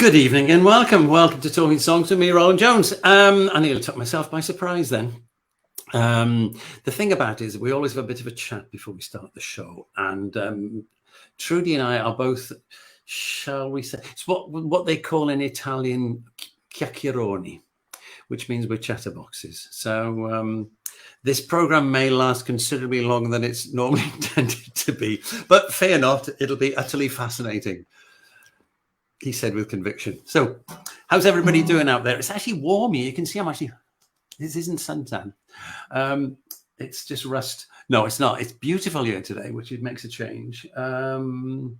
Good evening and welcome. Welcome to Talking Songs with me, Rowland Jones. I nearly took myself by surprise then. The thing about it is we always have a bit of a chat before we start the show. And Trudi and I are both, shall we say, it's what they call in Italian chiacchieroni, which means we're chatterboxes. So this program may last considerably longer than it's normally intended to be. But fear not, it'll be utterly fascinating. He said with conviction. So, how's everybody doing out there? It's actually warm here. You can see I'm actually, this isn't suntan. It's just rust. No, it's not. It's beautiful here today, which makes a change. But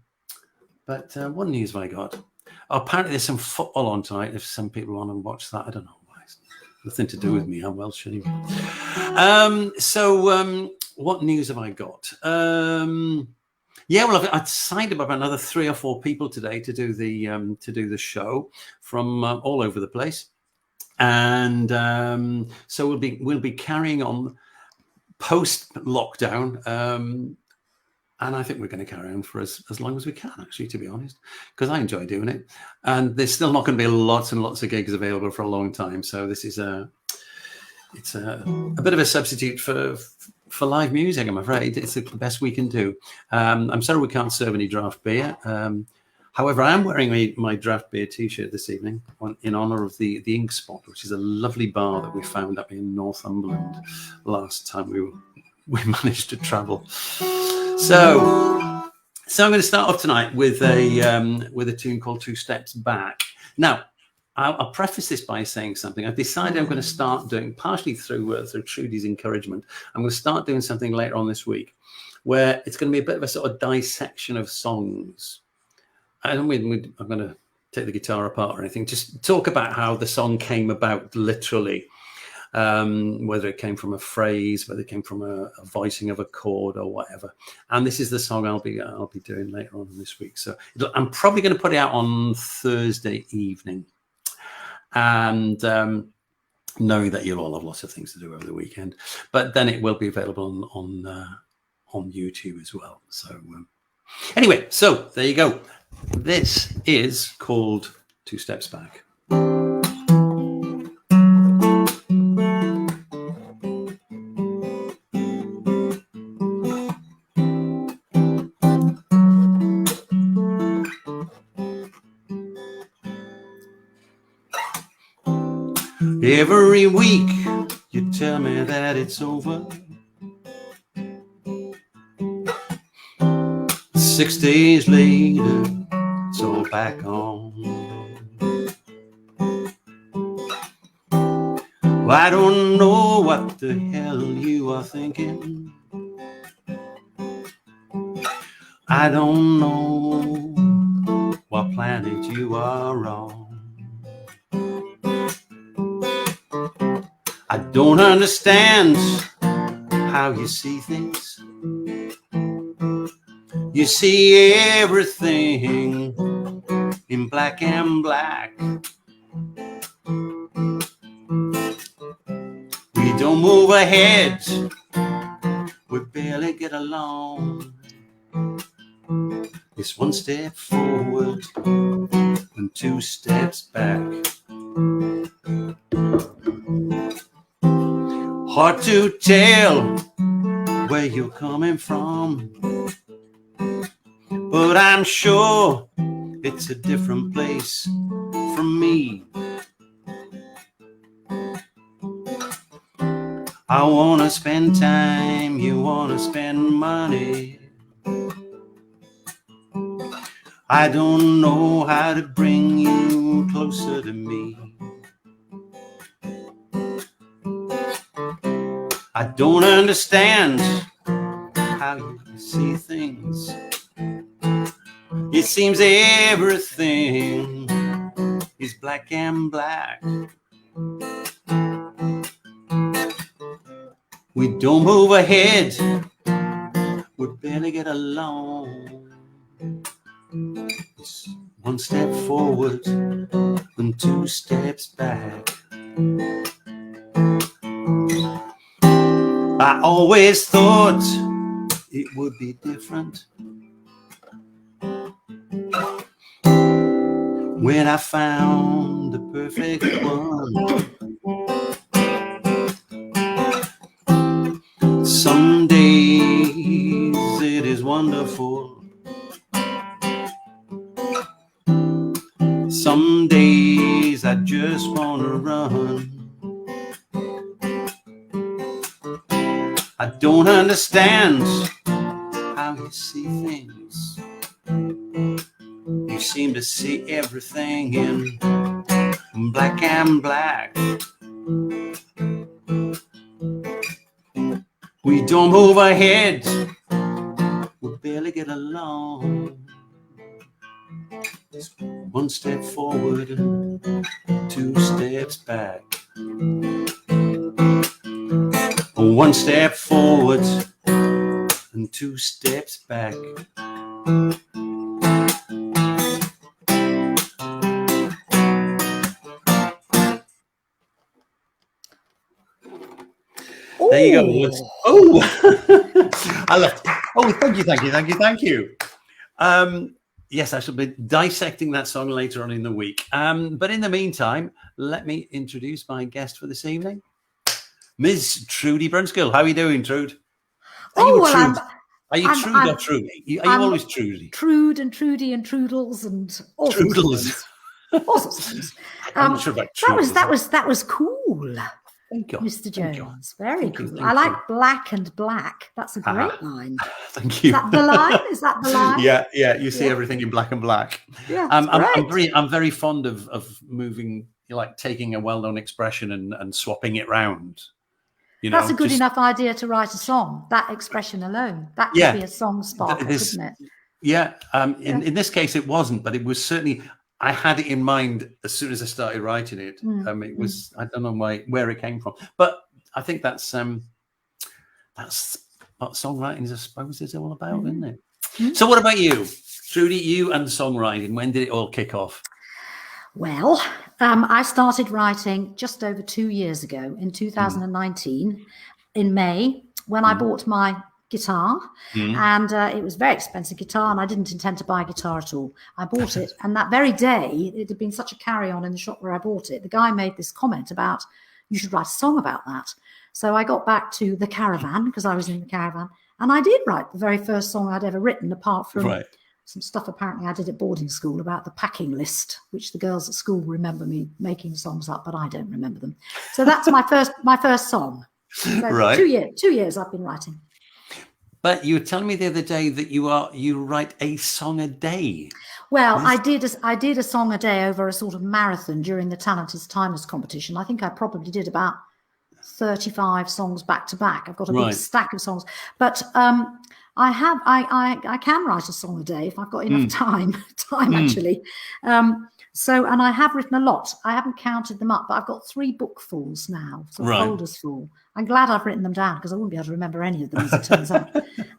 what news have I got? Oh, apparently there's some football on tonight. If some people want to watch that, I don't know why. It's nothing to do with me. I'm Welsh anyway. What news have I got? Yeah, well, I've signed up another 3 or 4 people today to do the show from all over the place, and so we'll be carrying on post lockdown, and I think we're going to carry on for as long as we can, actually, to be honest, because I enjoy doing it, and there's still not going to be lots and lots of gigs available for a long time. So this is it's a bit of a substitute for live music, I'm afraid. It's the best we can do. I'm sorry we can't serve any draft beer. However, I am wearing my draft beer T-shirt this evening in honour of the Ink Spot, which is a lovely bar that we found up in Northumberland last time we managed to travel. So I'm going to start off tonight with a tune called 2 Steps Back. Now, I'll preface this by saying something. I've decided I'm going to start doing, partially through Trudy's encouragement, I'm going to start doing something later on this week where it's going to be a bit of a sort of dissection of songs. I don't mean I'm going to take the guitar apart or anything, just talk about how the song came about literally, whether it came from a phrase, whether it came from a voicing of a chord or whatever. And this is the song I'll be doing later on this week. So I'm probably going to put it out on Thursday evening. And knowing that you'll all have lots of things to do over the weekend, but then it will be available on YouTube as well. So anyway, so there you go. This is called 2 Steps Back. Every week you tell me that it's over. 6 days later, it's all back on. Well, I don't know what the hell you are thinking. I don't know what planet you are on. I don't understand how you see things. You see everything in black and black. We don't move ahead, we barely get along. It's 1 step forward and 2 steps back. Hard to tell where you're coming from, but I'm sure it's a different place from me. I wanna spend time, you wanna spend money. I don't know how to bring you closer to me. I don't understand how you see things. It seems everything is black and black. We don't move ahead, we barely get along. It's 1 step forward and 2 steps back. I always thought it would be different. when I found the perfect one. Some days it is wonderful. Some days I just want to run. I don't understand how you see things. You seem to see everything in black and black. We don't move ahead, we barely get along. Just one step forward and 2 steps back. One step forward and 2 steps back. There you go. Oh, I love it. Oh, thank you. Yes, I shall be dissecting that song later on in the week. But in the meantime, let me introduce my guest for this evening, Ms. Trudi Brunskill. How are you doing, Trude? Are you Trude or Trudy? Are you always Trudy? Trude and Trudy and Trudels and all sorts of things. All sorts of things. I'm not sure about Trudels. That was cool. Thank you, Mr. Jones. Very cool. Thank I like you. black and black. That's a great line. Thank you. Is that the line? Is that the line? Yeah. You see everything in black and black. Yeah, I'm very fond of moving, like taking a well-known expression and swapping it round. You know, that's a good enough idea to write a song. That expression alone, that could be a song spark, couldn't it? Yeah. In this case, it wasn't, but it was certainly. I had it in mind as soon as I started writing it. It was, I don't know where it came from, but I think that's what songwriting, I suppose, is all about, isn't it? So what about you, Trudi, you and songwriting? When did it all kick off? Well, I started writing just over 2 years ago in 2019 in May when I bought my guitar, and it was a very expensive guitar, and I didn't intend to buy a guitar at all. I bought it, and that very day, it had been such a carry-on in the shop where I bought it. The guy made this comment about, you should write a song about that. So I got back to the caravan, because I was in the caravan, and I did write the very first song I'd ever written, apart from some stuff apparently I did at boarding school about the packing list, which the girls at school remember me making songs up, but I don't remember them. So that's my first song. So 2 years I've been writing. But you were telling me the other day that you write a song a day. Well, I did a song a day over a sort of marathon during the Talent as Timers competition. I think I probably did about 35 songs back to back. I've got a big stack of songs, but I can write a song a day if I've got enough time actually. So, and I have written a lot. I haven't counted them up, but I've got 3 bookfuls now, folders full. I'm glad I've written them down because I wouldn't be able to remember any of them, as it turns out.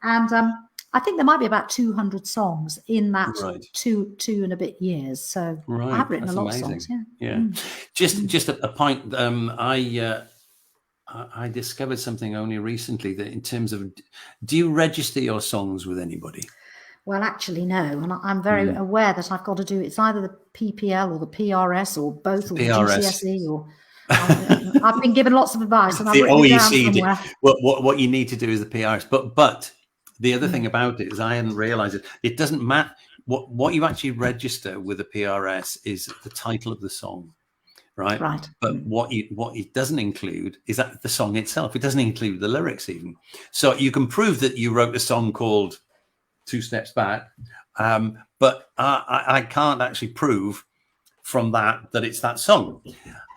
And I think there might be about 200 songs in that two and a bit years. So I have written a lot of songs. Yeah. Just a point. I discovered something only recently that in terms of, do you register your songs with anybody? Well, actually, no. And I'm very aware that I've got to do, it's either the PPL or the PRS or both, or the GCSE, or I've been given lots of advice. And I've written it down somewhere. What you need to do is the PRS. But the other thing about it is I hadn't realized it. It doesn't matter. What you actually register with the PRS is the title of the song. Right. But what it doesn't include is that the song itself. It doesn't include the lyrics even. So you can prove that you wrote a song called 2 Steps Back, but I can't actually prove from that it's that song.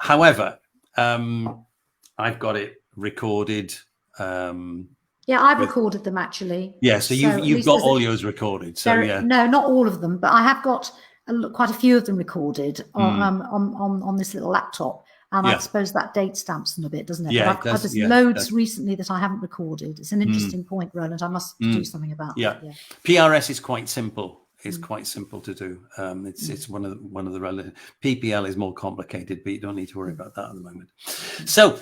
However, I've got it recorded. I've recorded them actually. Yeah, so you've got all yours recorded. So no, not all of them, but I have got quite a few of them recorded on this little laptop. And I suppose that date stamps them a bit, doesn't it? Yeah, but there's loads recently that I haven't recorded. It's an interesting point, Rowland. I must do something about that. Yeah. PRS is quite simple. It's quite simple to do. It's one of the relative. PPL is more complicated, but you don't need to worry about that at the moment. So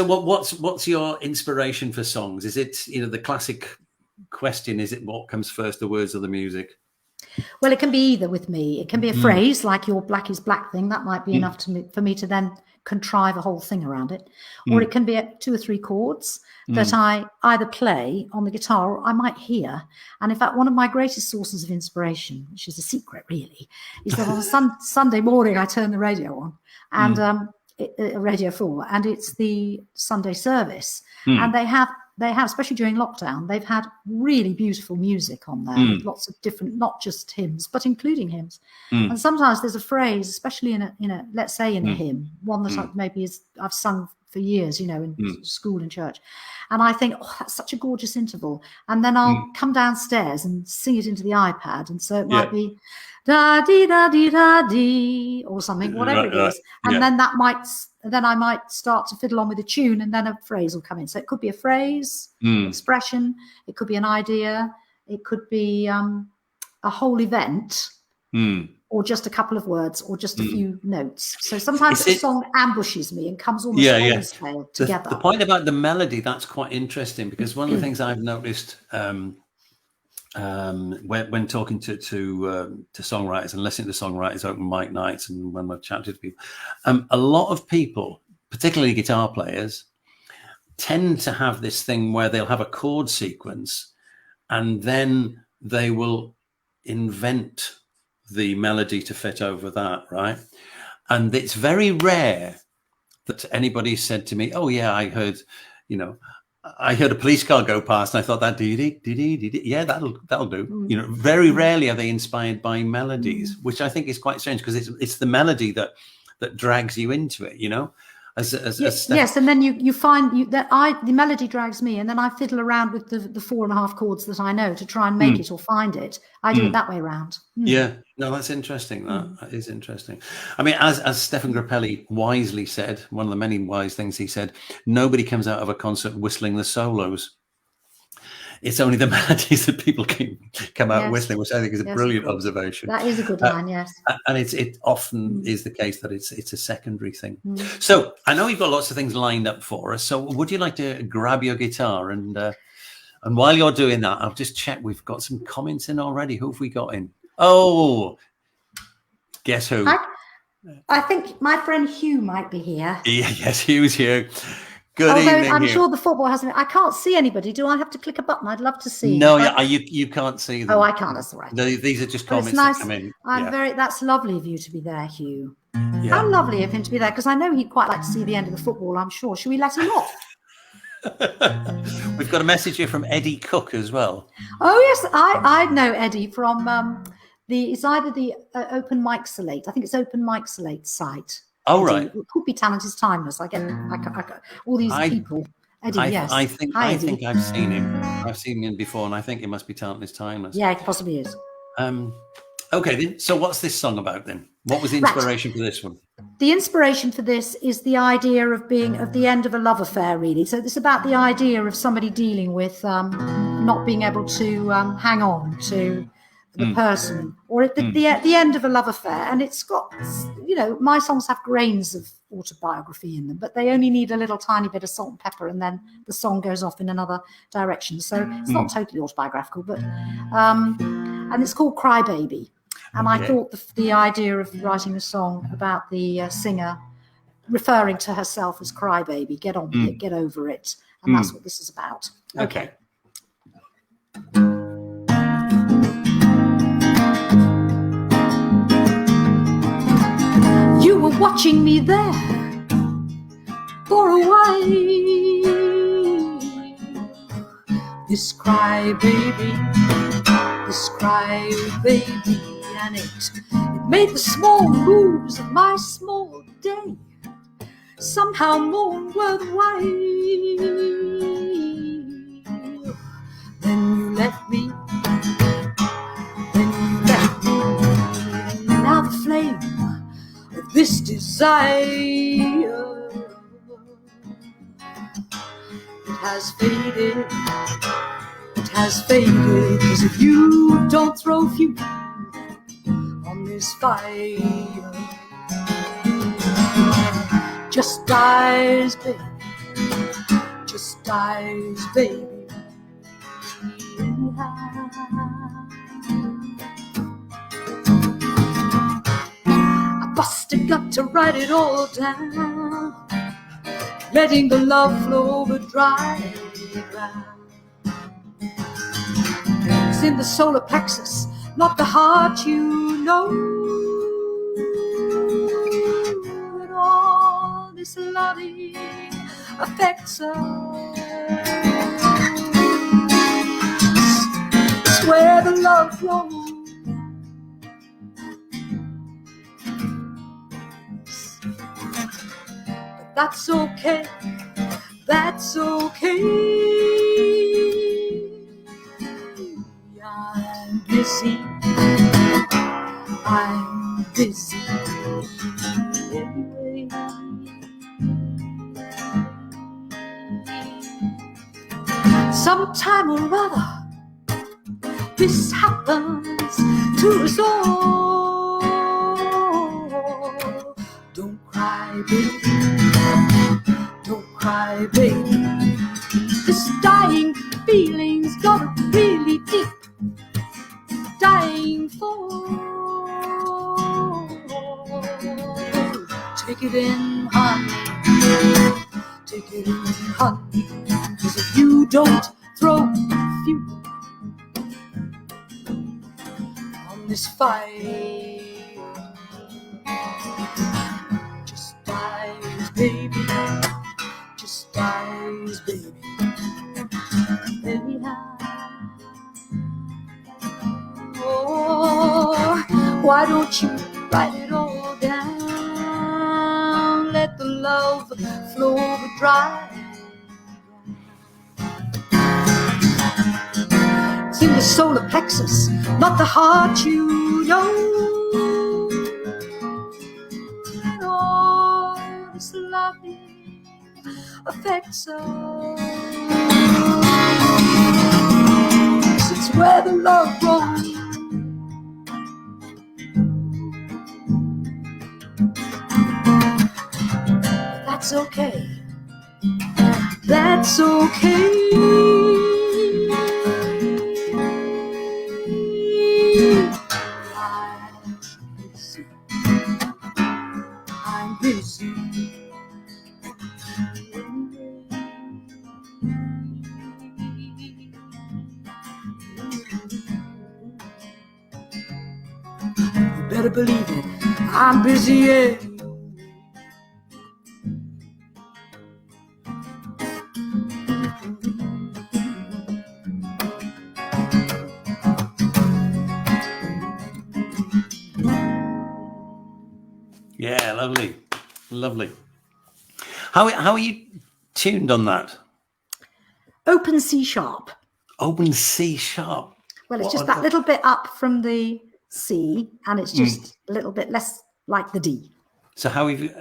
what's your inspiration for songs? Is it the classic question? Is it what comes first, the words or the music? Well, it can be either with me. It can be a phrase like your black is black thing. That might be enough for me to then contrive a whole thing around it. Or it can be 2 or 3 chords that I either play on the guitar or I might hear. And in fact, one of my greatest sources of inspiration, which is a secret really, is that on a Sunday morning, I turn the radio on and Radio 4, and it's the Sunday service. And they have, especially during lockdown, they've had really beautiful music on there with lots of different, not just hymns, but including hymns. And sometimes there's a phrase, especially in a let's say in a hymn, one that maybe I've sung for years, in school and church. And I think, oh, that's such a gorgeous interval. And then I'll come downstairs and sing it into the iPad. And so it might be da dee da dee da dee or something, whatever it is. And then I might start to fiddle on with a tune, and then a phrase will come in. So it could be a phrase, expression, it could be an idea, it could be a whole event, or just a couple of words, or just a few notes. So sometimes the song ambushes me and comes almost wholesale together. The point about the melody, that's quite interesting, because one of the things I've noticed when talking to songwriters and listening to songwriters open mic nights, and when I've chatted to people, a lot of people, particularly guitar players, tend to have this thing where they'll have a chord sequence and then they will invent the melody to fit over that, right? And it's very rare that anybody said to me, oh yeah, I heard a police car go past and I thought that yeah, that'll do. Very rarely are they inspired by melodies, which I think is quite strange, because it's the melody that drags you into it, yes, and then you find that the melody drags me, and then I fiddle around with the 4.5 chords that I know to try and make it or find it. I do it that way around. Yeah, no, that's interesting. That is interesting. I mean, as Stefan Grappelli wisely said, one of the many wise things he said, nobody comes out of a concert whistling the solos. It's only the melodies that people come out whistling, which I think is a brilliant observation. That is a good line, yes. And it often is the case that it's a secondary thing. So I know you've got lots of things lined up for us. So would you like to grab your guitar? And while you're doing that, I'll just check. We've got some comments in already. Who have we got in? Oh, guess who? I think my friend Hugh might be here. Yes, Hugh's here. Good evening. I'm sure the football hasn't. I can't see anybody. Do I have to click a button? I'd love to see. No, you can't see them. Oh, I can't. That's all right. These are just comments nice. that come in. That's lovely of you to be there, Hugh. Yeah. How lovely of him to be there, because I know he'd quite like to see the end of the football, I'm sure. Should we let him off? We've got a message here from Eddie Cook as well. Oh yes, I know Eddie from it's either the Open Mic Salate. I think it's Open Mic Salate site. Oh, Eddie. right. It could be Talent is Timeless. I get all these people. Eddie, yes. I think I've seen him. I've seen him before, and I think it must be Talent is Timeless. Yeah, it possibly is. Okay, then. So what's this song about then? What was the inspiration for this one? The inspiration for this is the idea of the end of a love affair, really. So it's about the idea of somebody dealing with not being able to hang on to the person, or at the end of a love affair. And it's got, my songs have grains of autobiography in them, but they only need a little tiny bit of salt and pepper, and then the song goes off in another direction. So it's not totally autobiographical, but and it's called Crybaby. And I thought the idea of writing a song about the singer referring to herself as Crybaby, get on with it, get over it, and that's what this is about. Okay. You were watching me there for a while. This crybaby, and it made the small moves of my small day somehow more worthwhile. Then you left me. Now the flame of this desire, it has faded, cause if you don't throw fuel on this fire, just dies, baby, to write it all down, letting the love flow over dry ground. It's in the solar plexus, not the heart, you know. And all this loving affects us. It's where the love flows. But that's okay. That's okay. I'm busy. I'm busy. Anyway. Sometime or other, this happens to us all. Don't cry, baby. Don't cry, baby. This dying feeling's got a really deep dying fall. Take it in, honey. Take it in, honey. 'Cause if you don't throw fuel on this fire, just dies, baby. Just dies, baby. Anyhow. Oh, why don't you write it all down? Let the love flow over dry. It's in the solar plexus, not the heart, you know. And all this loving affects us. It's where the love grows. That's okay. That's okay. I'm busy. You better believe it. I'm busy. Yeah. Yeah, lovely, lovely. How are you tuned on that? Open C sharp. Open C sharp. Well, it's just that little bit up from the C, and it's just a little bit less like the D. So how have you?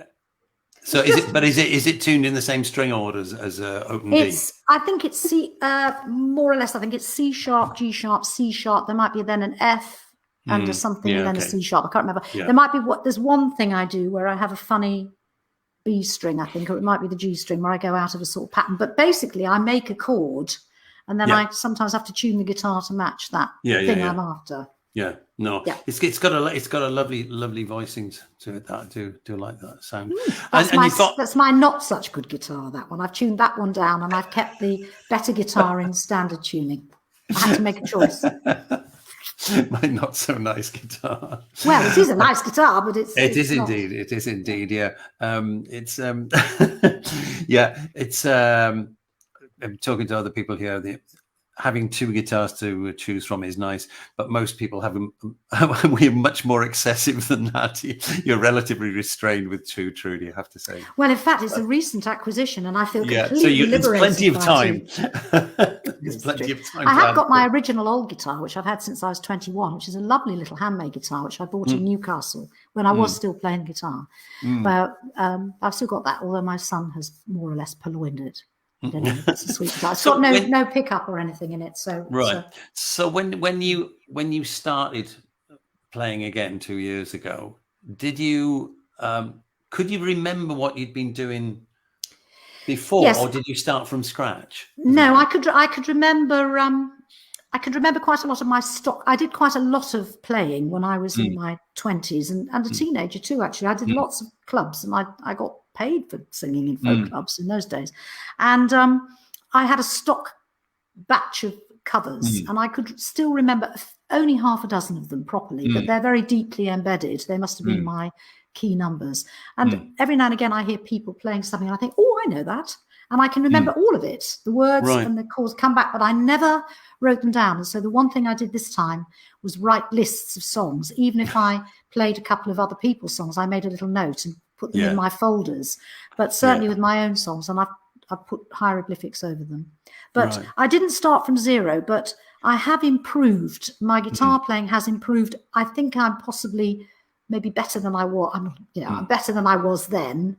So is it? But is it tuned in the same string order as open D? I think it's C, more or less. I think it's C sharp, G sharp, C sharp. There might be then an F under something, and then a C sharp. I can't remember. Yeah. There might be there's one thing I do where I have a funny B string, I think, or it might be the G string where I go out of a sort of pattern. But basically, I make a chord, and then I sometimes have to tune the guitar to match that thing I'm after. Yeah, no, it's got a lovely voicing to it. That I do like that sound. That's my not such good guitar. That one I've tuned that one down, and I've kept the better guitar in standard tuning. I had to make a choice. My not so nice guitar. Well, it is a nice guitar, but it is indeed. It is indeed. Yeah. It's I'm talking to other people here. Having two guitars to choose from is nice, but most people have we're much more excessive than that. You're relatively restrained with two, Trudi, I have to say. Well, in fact, it's a recent acquisition, and I feel completely so liberated. There's plenty of time. There's plenty of time. I have got my original old guitar, which I've had since I was 21, which is a lovely little handmade guitar, which I bought in Newcastle when I was still playing guitar. But I've still got that, although my son has more or less purloined it. It's a sweet guitar. It's got no pickup or anything in it. So right. So when you started playing again 2 years ago, did you could you remember what you'd been doing before, or did you start from scratch? No, I could remember. I can remember quite a lot of my stock. I did quite a lot of playing when I was in my 20s and a teenager too, actually. I did lots of clubs, and I got paid for singing in folk clubs in those days. And I had a stock batch of covers, and I could still remember only half a dozen of them properly, but they're very deeply embedded. They must have been my key numbers. And every now and again I hear people playing something and I think, oh, I know that. And I can remember all of it, the words and the chords come back, but I never wrote them down. And so the one thing I did this time was write lists of songs. Even if I played a couple of other people's songs, I made a little note and put them in my folders. But certainly with my own songs, and I've put hieroglyphics over them. But I didn't start from zero, but I have improved. My guitar playing has improved. I think I'm possibly maybe better than I was. I'm better than I was then.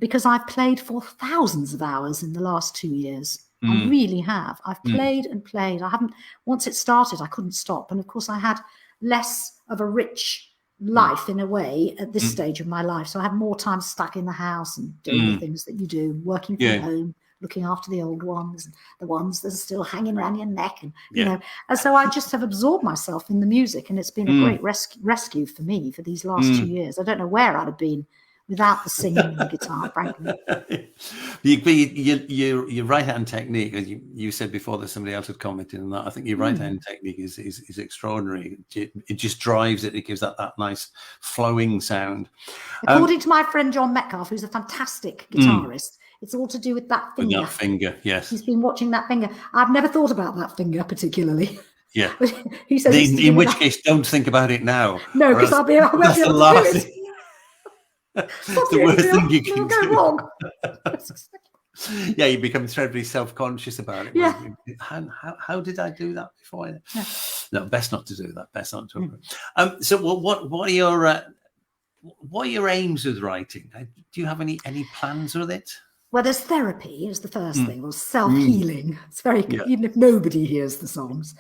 Because I've played for thousands of hours in the last 2 years. I really have. I've played and played. I haven't, once it started, I couldn't stop. And of course, I had less of a rich life in a way at this stage of my life. So I had more time stuck in the house and doing the things that you do, working from home, looking after the old ones, and the ones that are still hanging around your neck. And, you know, and so I just have absorbed myself in the music. And it's been a great rescue for me for these last 2 years. I don't know where I'd have been without the singing and the guitar, frankly. Your right hand technique, as you said before that somebody else had commented on that, I think your right hand technique is extraordinary. It just drives it. It gives that nice flowing sound. According to my friend John Metcalf, who's a fantastic guitarist, it's all to do with that finger. With that finger, yes. He's been watching that finger. I've never thought about that finger particularly. Yeah. He says in which case, don't think about it now. No, because I'll be able to do it. It's the worst thing you can go do. Wrong. Yeah, you become terribly self-conscious about it. Yeah. How did I do that before? No, best not to do that. Best not to. So, what are your aims with writing? Do you have any plans with it? Well, there's therapy is the first thing, or self-healing. It's very good, even if nobody hears the songs.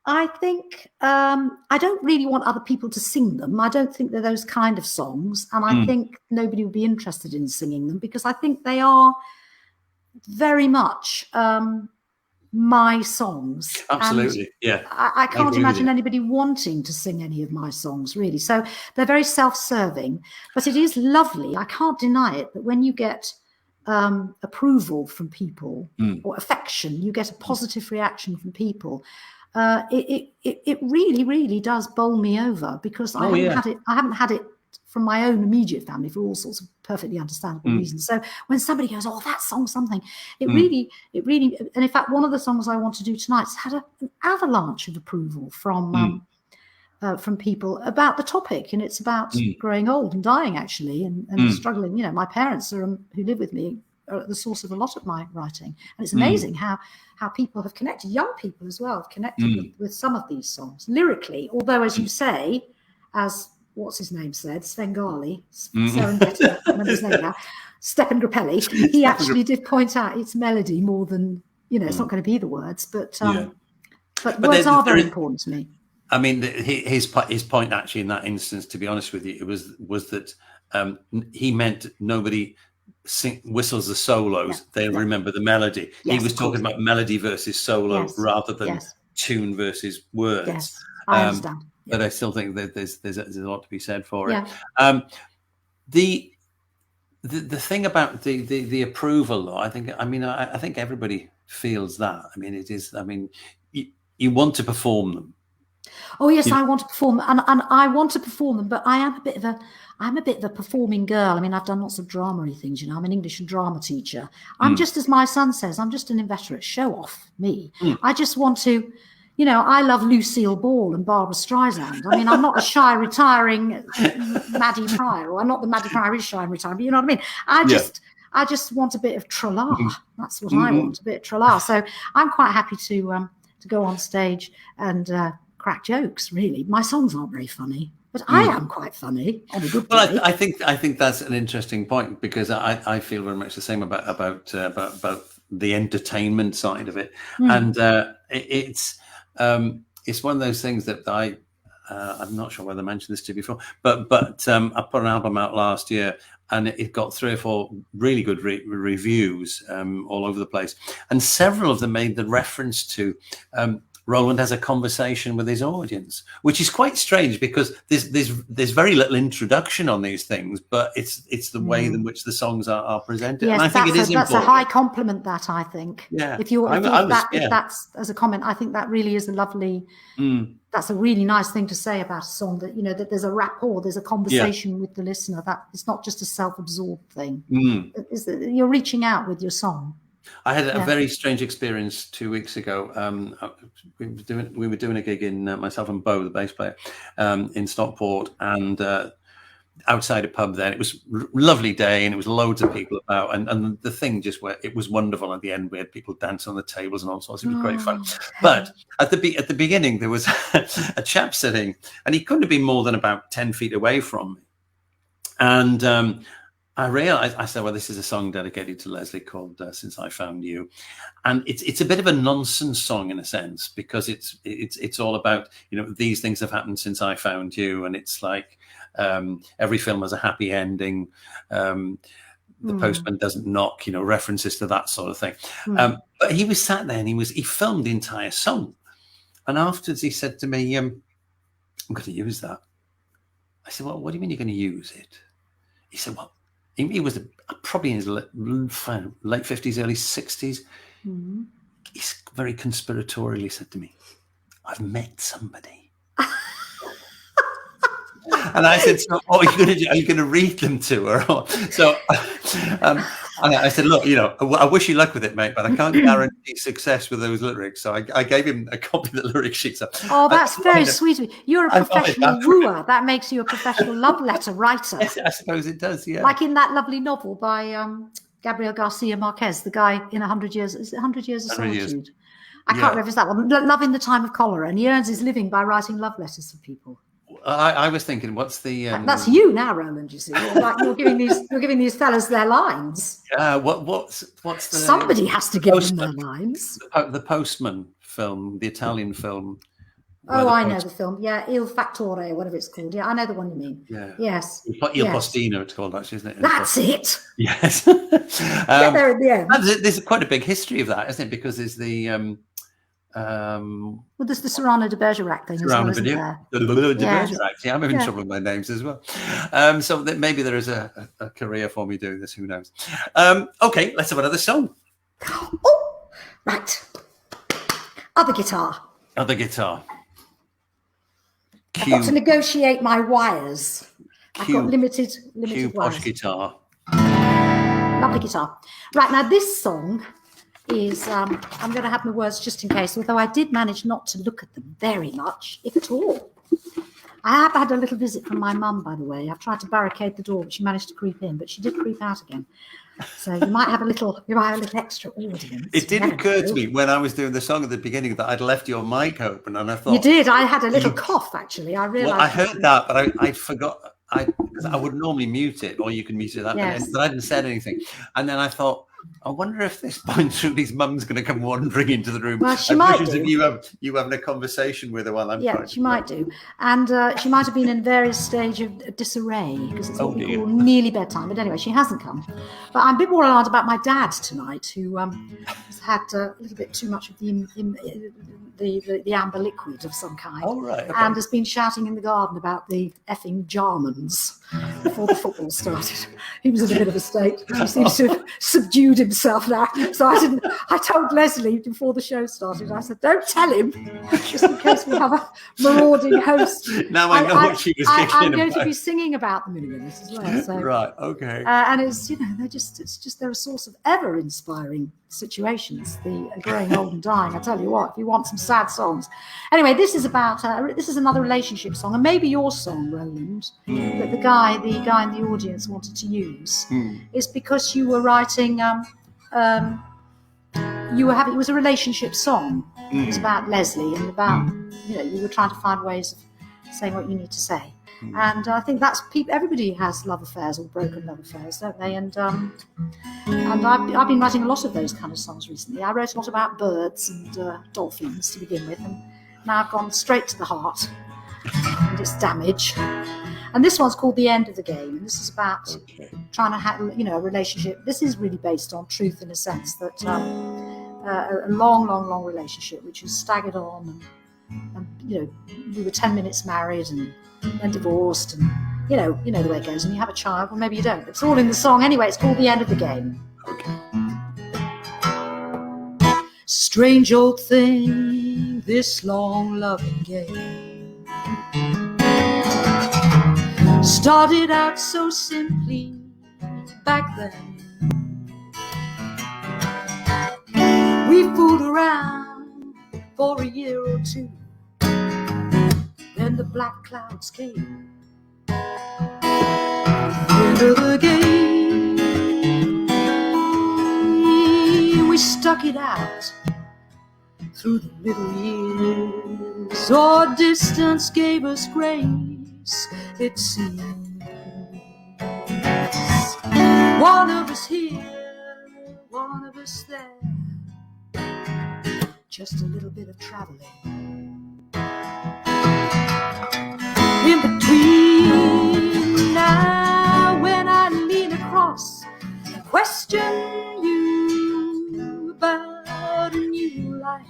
I think I don't really want other people to sing them. I don't think they're those kind of songs. And I think nobody would be interested in singing them because I think they are very much my songs. Absolutely, and I can't imagine anybody wanting to sing any of my songs, really. So they're very self-serving. But it is lovely. I can't deny it that when you get approval from people or affection, you get a positive reaction from people. It really, really does bowl me over because I haven't had it from my own immediate family for all sorts of perfectly understandable reasons. So when somebody goes, "Oh, that song's something," it really, and in fact, one of the songs I want to do tonight's had an avalanche of approval from people about the topic, and it's about growing old and dying, actually, and struggling. You know, my parents who live with me are the source of a lot of my writing, and it's amazing how people have connected, young people as well, have connected with some of these songs lyrically. Although, as you say, as what's his name said, Svengali, Serengeti, I remember his name now, Stephen Grappelli, he actually did point out it's melody more than, it's not going to be the words, but words are very important to me. I mean, his point actually in that instance, to be honest with you, it was that he meant nobody whistles the solos, they'll remember the melody. He was talking about melody versus solo rather than tune versus words. Yes, I understand. But I still think that there's a lot to be said for it. The thing about the approval, though, I think everybody feels that. I mean, it is. I mean, you want to perform them. Oh yes, I want to perform, and I want to perform them. But I'm a bit of a performing girl. I mean, I've done lots of drama-y things. I'm an English and drama teacher. I'm just, as my son says, I'm just an inveterate show-off. Me, I just want to. I love Lucille Ball and Barbara Streisand. I mean, I'm not a shy, retiring Maddie Pryor, or I'm not the Maddie Pryor is shy and retiring, but you know what I mean? I just want a bit of tra-la. That's what I want, a bit of tra-la. So I'm quite happy to go on stage and crack jokes, really. My songs aren't very funny, but I am quite funny on a good day. Well, I think that's an interesting point, because I feel very much the same about the entertainment side of it. And it's one of those things that I'm not sure whether I mentioned this to you before, but I put an album out last year, and it got 3 or 4 really good reviews all over the place, and several of them made the reference to Rowland has a conversation with his audience, which is quite strange because there's very little introduction on these things, but it's the way in which the songs are presented. Yes, and I think that's a high compliment. That I think. Yeah. If that's as a comment, I think that really is a lovely. That's a really nice thing to say about a song, that that there's a rapport, there's a conversation with the listener. That it's not just a self-absorbed thing. You're reaching out with your song. I had a very strange experience 2 weeks ago. We were doing a gig in myself and Bo, the bass player, in Stockport, and outside a pub there. It was a lovely day, and it was loads of people about, and the thing it was wonderful. At the end, we had people dancing on the tables and all sorts. It was great fun. But at the beginning, there was a chap sitting, and he couldn't have been more than about 10 feet away from me, and I realized, I said, well, this is a song dedicated to Leslie called Since I Found You. And it's a bit of a nonsense song in a sense, because it's all about, these things have happened since I found you. And it's like every film has a happy ending. The postman doesn't knock, references to that sort of thing. But he was sat there and he filmed the entire song. And afterwards he said to me, I'm going to use that. I said, well, what do you mean you're going to use it? He said, well, he was probably in his late 50s, early 60s. He's very conspiratorially said to me, I've met somebody. And I said, so what are you going to read them to her? So and I said, look, I wish you luck with it, mate, but I can't guarantee success with those lyrics. So I gave him a copy of the lyric sheets. Oh, that's very sweet of you. You're a professional wooer. That makes you a professional love letter writer. Yes, I suppose it does, yeah. Like in that lovely novel by Gabriel Garcia Marquez, the guy in 100 Years. Is it 100 Years of Solitude? I can't remember if it's that one. Love in the Time of Cholera. And he earns his living by writing love letters for people. I was thinking, what's the? That's you now, Rowland. You see, you're giving these fellas their lines. What's the? Somebody has to give them their lines. The Postman film, the Italian film. Oh, I know the film. Yeah, Il Fattore, whatever it's called. Yeah, I know the one you mean. Yeah. Yes. Il Postino, it's called, actually, isn't it? That's it. Yes. Get there in the end. There's quite a big history of that, isn't it? Because there's the. Well, there's the Cyrano de Bergerac thing as well, isn't there? Yeah, I'm having trouble with my names as well. So maybe there is a career for me doing this. Who knows? Okay, let's have another song. Oh, right. Other guitar. I've got to negotiate my wires. I've got limited wires. Posh guitar. Lovely guitar. Right, now this song is, I'm going to have my words just in case, although I did manage not to look at them very much, if at all. I have had a little visit from my mum, by the way. I've tried to barricade the door, but she managed to creep in, but she did creep out again. So you might have a little extra audience. It did occur to me when I was doing the song at the beginning that I'd left your mic open, and I thought you did. I had a little cough actually. I realised. Well, I heard that, but I forgot. I would normally mute it, or you can mute it that way, but I hadn't said anything. And then I thought, I wonder if this point Trudy's mum's going to come wandering into the room. Well, she might do. You having a conversation with her while I'm trying. Yeah, she might do. And she might have been in various stage of disarray, because it's what we call nearly bedtime. But anyway, she hasn't come. But I'm a bit more alarmed about my dad tonight, who has had a little bit too much of the amber liquid of some kind. Oh, right. Okay. And has been shouting in the garden about the effing Germans before the football started. He was in a bit of a state. He seems to have subdued himself now. So I told Leslie before the show started, I said, don't tell him, just in case we have a marauding host. Now I know what she was thinking. I'm going to be singing about them in a minute as well. So, right, okay. And it's, they're a source of ever inspiring situations, the growing old and dying. I tell you what, if you want some sad songs. Anyway, this is another relationship song, and maybe your song, Rowland, that the guy in the audience wanted to use, is because you were writing, it was a relationship song. It was about Leslie and about, you were trying to find ways of saying what you need to say. And I think that's everybody has love affairs or broken love affairs, don't they? And I've been writing a lot of those kind of songs recently. I wrote a lot about birds and dolphins to begin with, and now I've gone straight to the heart. and it's damage. And this one's called The End of the Game. And this is about trying to have, a relationship. This is really based on truth in a sense that a long relationship, which has staggered on. And we were 10 minutes married and then divorced. And, you know the way it goes. And you have a child, or maybe you don't. It's all in the song. Anyway, it's called The End of the Game. Okay. Strange old thing, this long loving game. Started out so simply back then. We fooled around for a year or two. Then the black clouds came. End of the game. We stuck it out through the middle years. Or distance gave us grace, it seems. One of us here, one of us there. Just a little bit of traveling. In between, now when I lean across and question you about a new life,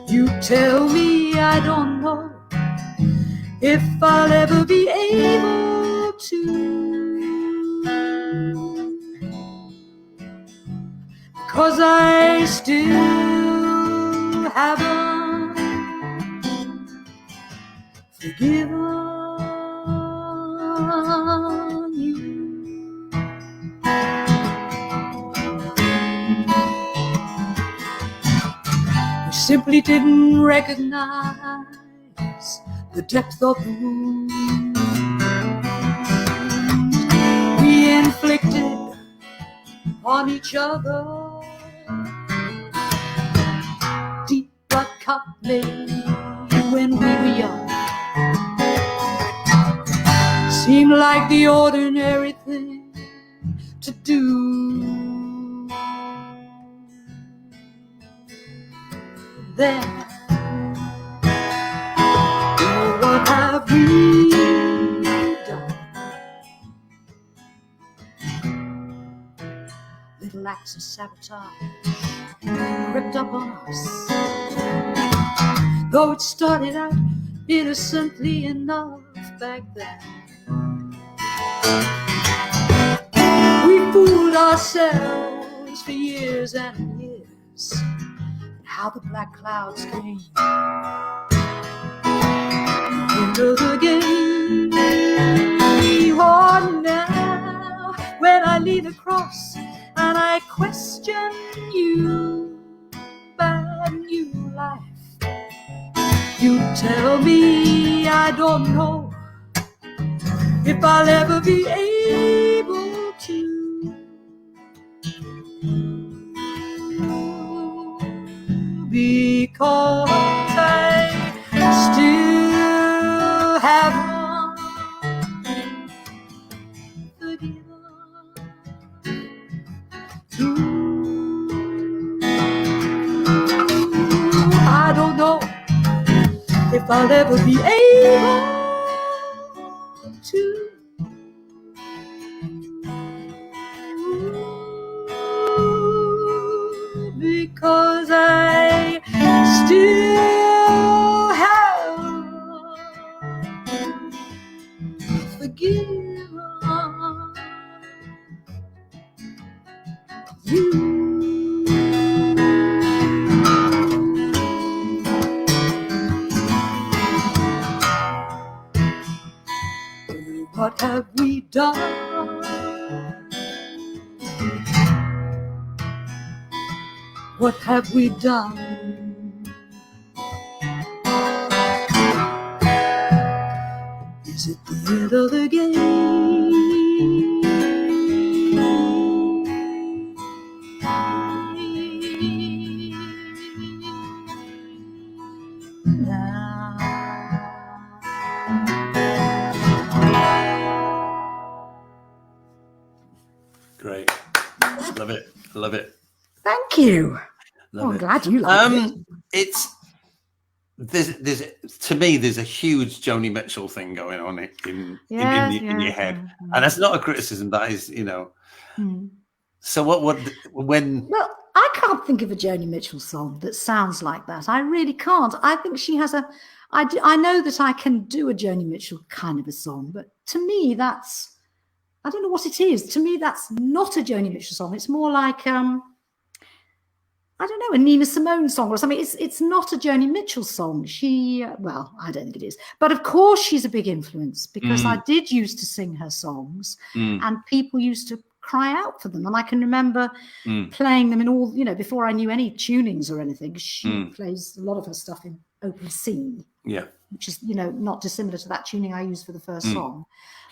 you tell me I don't know if I'll ever be able to, 'cause I still haven't forgiven you. We simply didn't recognize the depth of the wound we inflicted on each other. Deep blood cut made when we were young. Seemed like the ordinary thing to do. Then, what have we done? Little acts of sabotage crept up on us. Though it started out innocently enough back then. We fooled ourselves for years and years. How the black clouds came into the game. Oh, now when I lean across and I question you about new life, you tell me I don't know if I'll ever be able to, because I still haven't forgiven you. I don't know if I'll ever be able to, because I still haven't forgiven you. What have we done? What have we done? Is it the end of the game? Now. Great. Love it. Love it. Thank you. Love I'm it. glad you like it. It's there's to me there's a huge Joni Mitchell thing going on in your head, and that's not a criticism. That is, So when? Well, I can't think of a Joni Mitchell song that sounds like that. I really can't. I think she has a. I know that I can do a Joni Mitchell kind of a song, but to me that's. I don't know what it is. To me, that's not a Joni Mitchell song. It's more like I don't know, a Nina Simone song or something. It's not a Joni Mitchell song. Well, I don't think it is. But of course she's a big influence because I did used to sing her songs and people used to cry out for them. And I can remember playing them in all, before I knew any tunings or anything. She plays a lot of her stuff in open C. Yeah. Which is, not dissimilar to that tuning I used for the first song.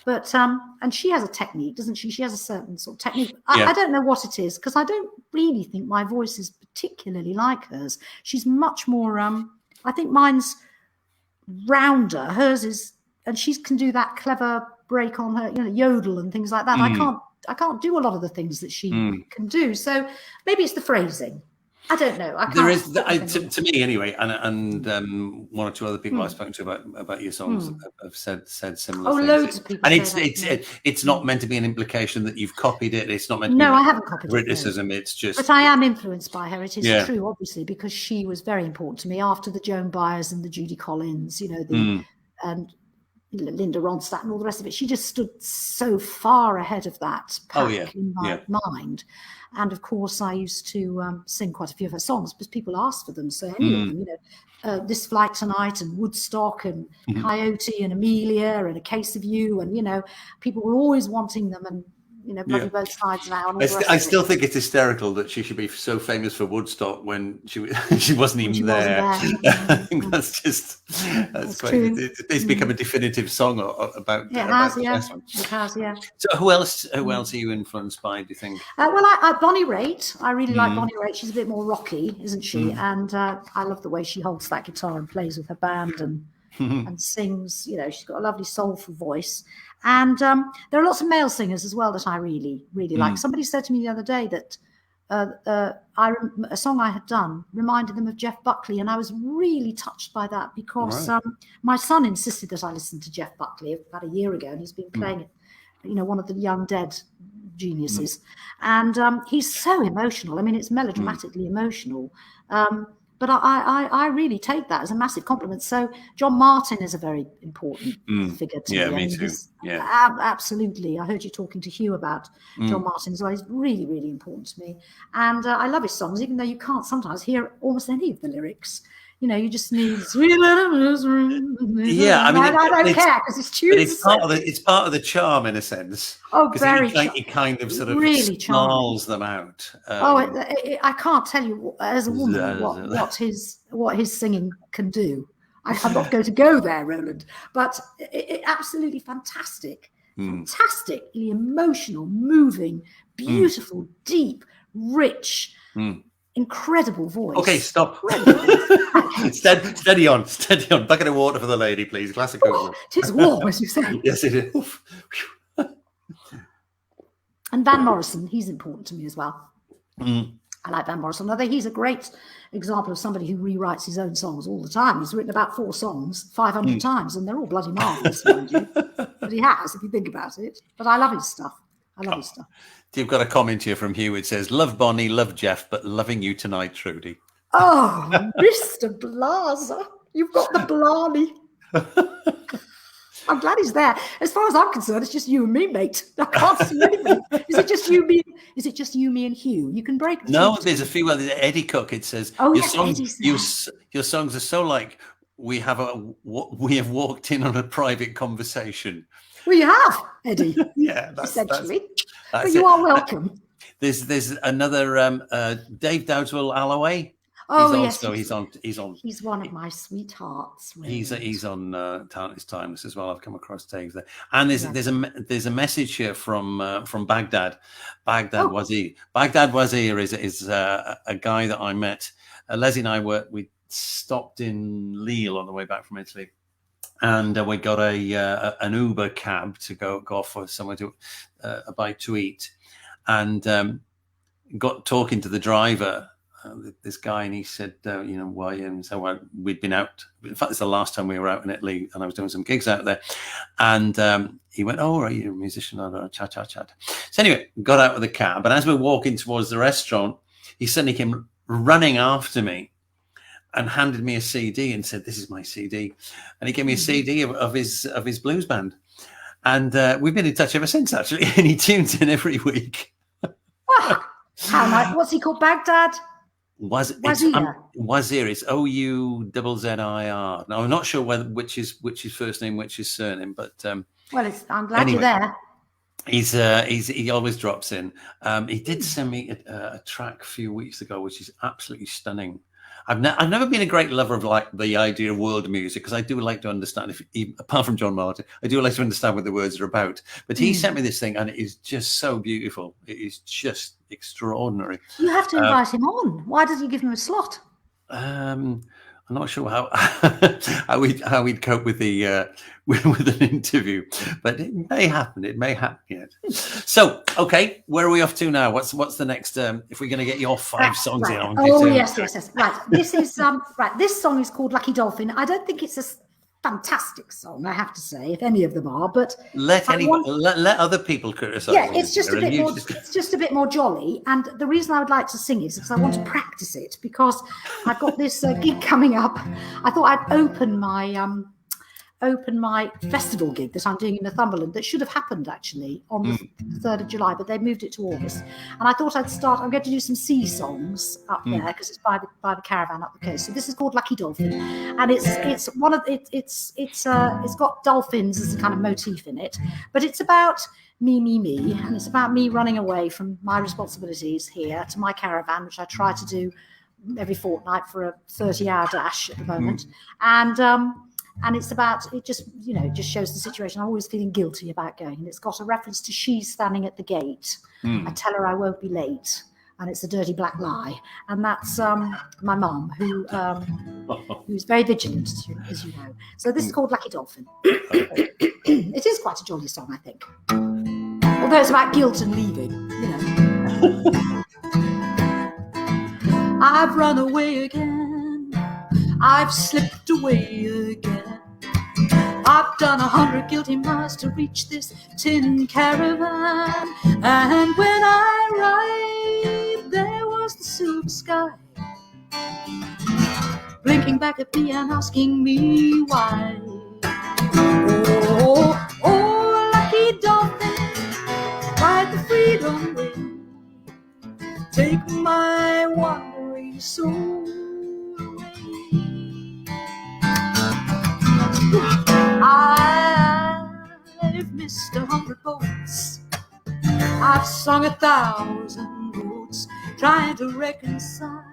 But and she has a technique, doesn't she? She has a certain sort of technique. I don't know what it is because I don't really think my voice is particularly like hers. She's much more. I think mine's rounder. Hers is, and she can do that clever break on her, yodel and things like that. I can't do a lot of the things that she can do. So maybe it's the phrasing. I don't know. There is, to me anyway, and one or two other people I've spoken to about your songs have said similar things. Loads of people. And it's not meant to be an implication that you've copied it. It's not meant to be I haven't copied criticism. It's just. But I am influenced by her. It is true, obviously, because she was very important to me after the Joan Baez and the Judy Collins, and Linda Ronstadt and all the rest of it. She just stood so far ahead of that pack in my mind. And of course, I used to sing quite a few of her songs because people asked for them. So any of them, This Flight Tonight and Woodstock and Coyote and Amelia and A Case of You. And, people were always wanting them. And, bloody both sides now. And I still think it's hysterical that she should be so famous for Woodstock when she wasn't even there. I think that's quite. It's become a definitive song about. It has, It has, yeah. So who else are you influenced by? Do you think? Well, Bonnie Raitt. I really like Bonnie Raitt. She's a bit more rocky, isn't she? And I love the way she holds that guitar and plays with her band and sings. She's got a lovely soulful voice. And there are lots of male singers as well that I really, really like. Somebody said to me the other day that a song I had done reminded them of Jeff Buckley, and I was really touched by that because my son insisted that I listen to Jeff Buckley about a year ago, and he's been playing it, one of the young dead geniuses. And he's so emotional. I mean, it's melodramatically emotional. But I really take that as a massive compliment. So John Martin is a very important figure to me. Yeah, me too. Yeah, absolutely. I heard you talking to Hugh about John Martin as well. He's really, really important to me. And I love his songs, even though you can't sometimes hear almost any of the lyrics. You just need sweet little. Yeah, I mean, I don't care because it's tunes. It's part of the charm in a sense. Oh, very. He kind of sort of really snarls them out. I can't tell you as a woman what his singing can do. I'm not going to go there, Rowland, but it absolutely fantastic, fantastically emotional, moving, beautiful, deep, rich. Incredible voice. Okay, stop. Steady on. Bucket of water for the lady, please. Glass of coke. It is warm, as you say. Yes, it is. And Van Morrison, he's important to me as well. I like Van Morrison. Although he's a great example of somebody who rewrites his own songs all the time. He's written about 4 songs 500 times, and they're all bloody marvellous, mind you. But he has, if you think about it. But I love his stuff. His stuff. You've got a comment here from Hugh. It says, love Bonnie, love Jeff, but loving you tonight, Trudi. Oh, Mr. Blaser. You've got the blarney. I'm glad he's there. As far as I'm concerned, it's just you and me, mate. I can't see anybody. Is it just you, me, and Hugh? You can break. No, there's a few. Well, there's Eddie Cook. It says, your songs are so like we have walked in on a private conversation. Well, you have, Eddie. Yeah, essentially. But you are welcome. There's another Dave Dowdeswell Alloway. Oh, yes. He's one of my sweethearts. Really. He's on Talentless Timeless as well. I've come across Dave there. And there's a message here from Baghdad. Baghdad Wazir. Baghdad Wazir is a guy that I met. Leslie and I we stopped in Lille on the way back from Italy. And we got an Uber cab to go off for somewhere to a bite to eat, and got talking to the driver. this guy, and he said, why? And so we'd been out. In fact, it's the last time we were out in Italy, and I was doing some gigs out there. And he went, "Oh, right, you're a musician." Chat. So anyway, got out of the cab, and as we're walking towards the restaurant, he suddenly came running after me and handed me a CD and said, "This is my CD." And he gave me a CD of his blues band. And we've been in touch ever since, actually. And he tunes in every week. Wow. How nice. What's he called? Baghdad? Wazir. It's Ouzzir. Now, I'm not sure which is first name, which is surname, but well, I'm glad you're there. He always drops in. He did send me a track a few weeks ago, which is absolutely stunning. I've never been a great lover of like the idea of world music, because I do like to understand, apart from John Martin, I do like to understand what the words are about. But he sent me this thing, and it is just so beautiful. It is just extraordinary. You have to invite him on. Why did you give him a slot? I'm not sure how we'd cope with with an interview, but it may happen. It may happen yet. So, okay, where are we off to now? What's the next? If we're going to get your 5 songs in on. Oh yes. Right. This is right. This song is called "Lucky Dolphin." I don't think it's a fantastic song, I have to say, if any of them are. But let other people criticize. Yeah, it's just a bit more. It's just a bit more jolly. And the reason I would like to sing it is because I want to practice it, because I've got this gig coming up. I thought I'd open my festival gig that I'm doing in Northumberland, that should have happened actually on the 3rd of July, but they moved it to August. And I thought I'd start. I'm going to do some sea songs up there, because it's by the caravan up the coast. So this is called "Lucky Dolphin," and it's got dolphins as a kind of motif in it, but it's about me, and it's about me running away from my responsibilities here to my caravan, which I try to do every fortnight for a 30-hour dash at the moment, and it's about, it just shows the situation. I'm always feeling guilty about going. And it's got a reference to "She's standing at the gate. I tell her I won't be late." And it's a dirty black lie. And that's my mum, who's very vigilant, as you know. So this is called "Lucky Dolphin." It is quite a jolly song, I think. Although it's about guilt and leaving, I've run away again. I've slipped away again. I've done 100 guilty miles to reach this tin caravan. And when I arrived, there was the silver sky, blinking back at me and asking me why. Oh, lucky dolphin, ride the freedom wave, take my wandering soul. I've missed 100 boats, I've sung 1,000 notes, trying to reconcile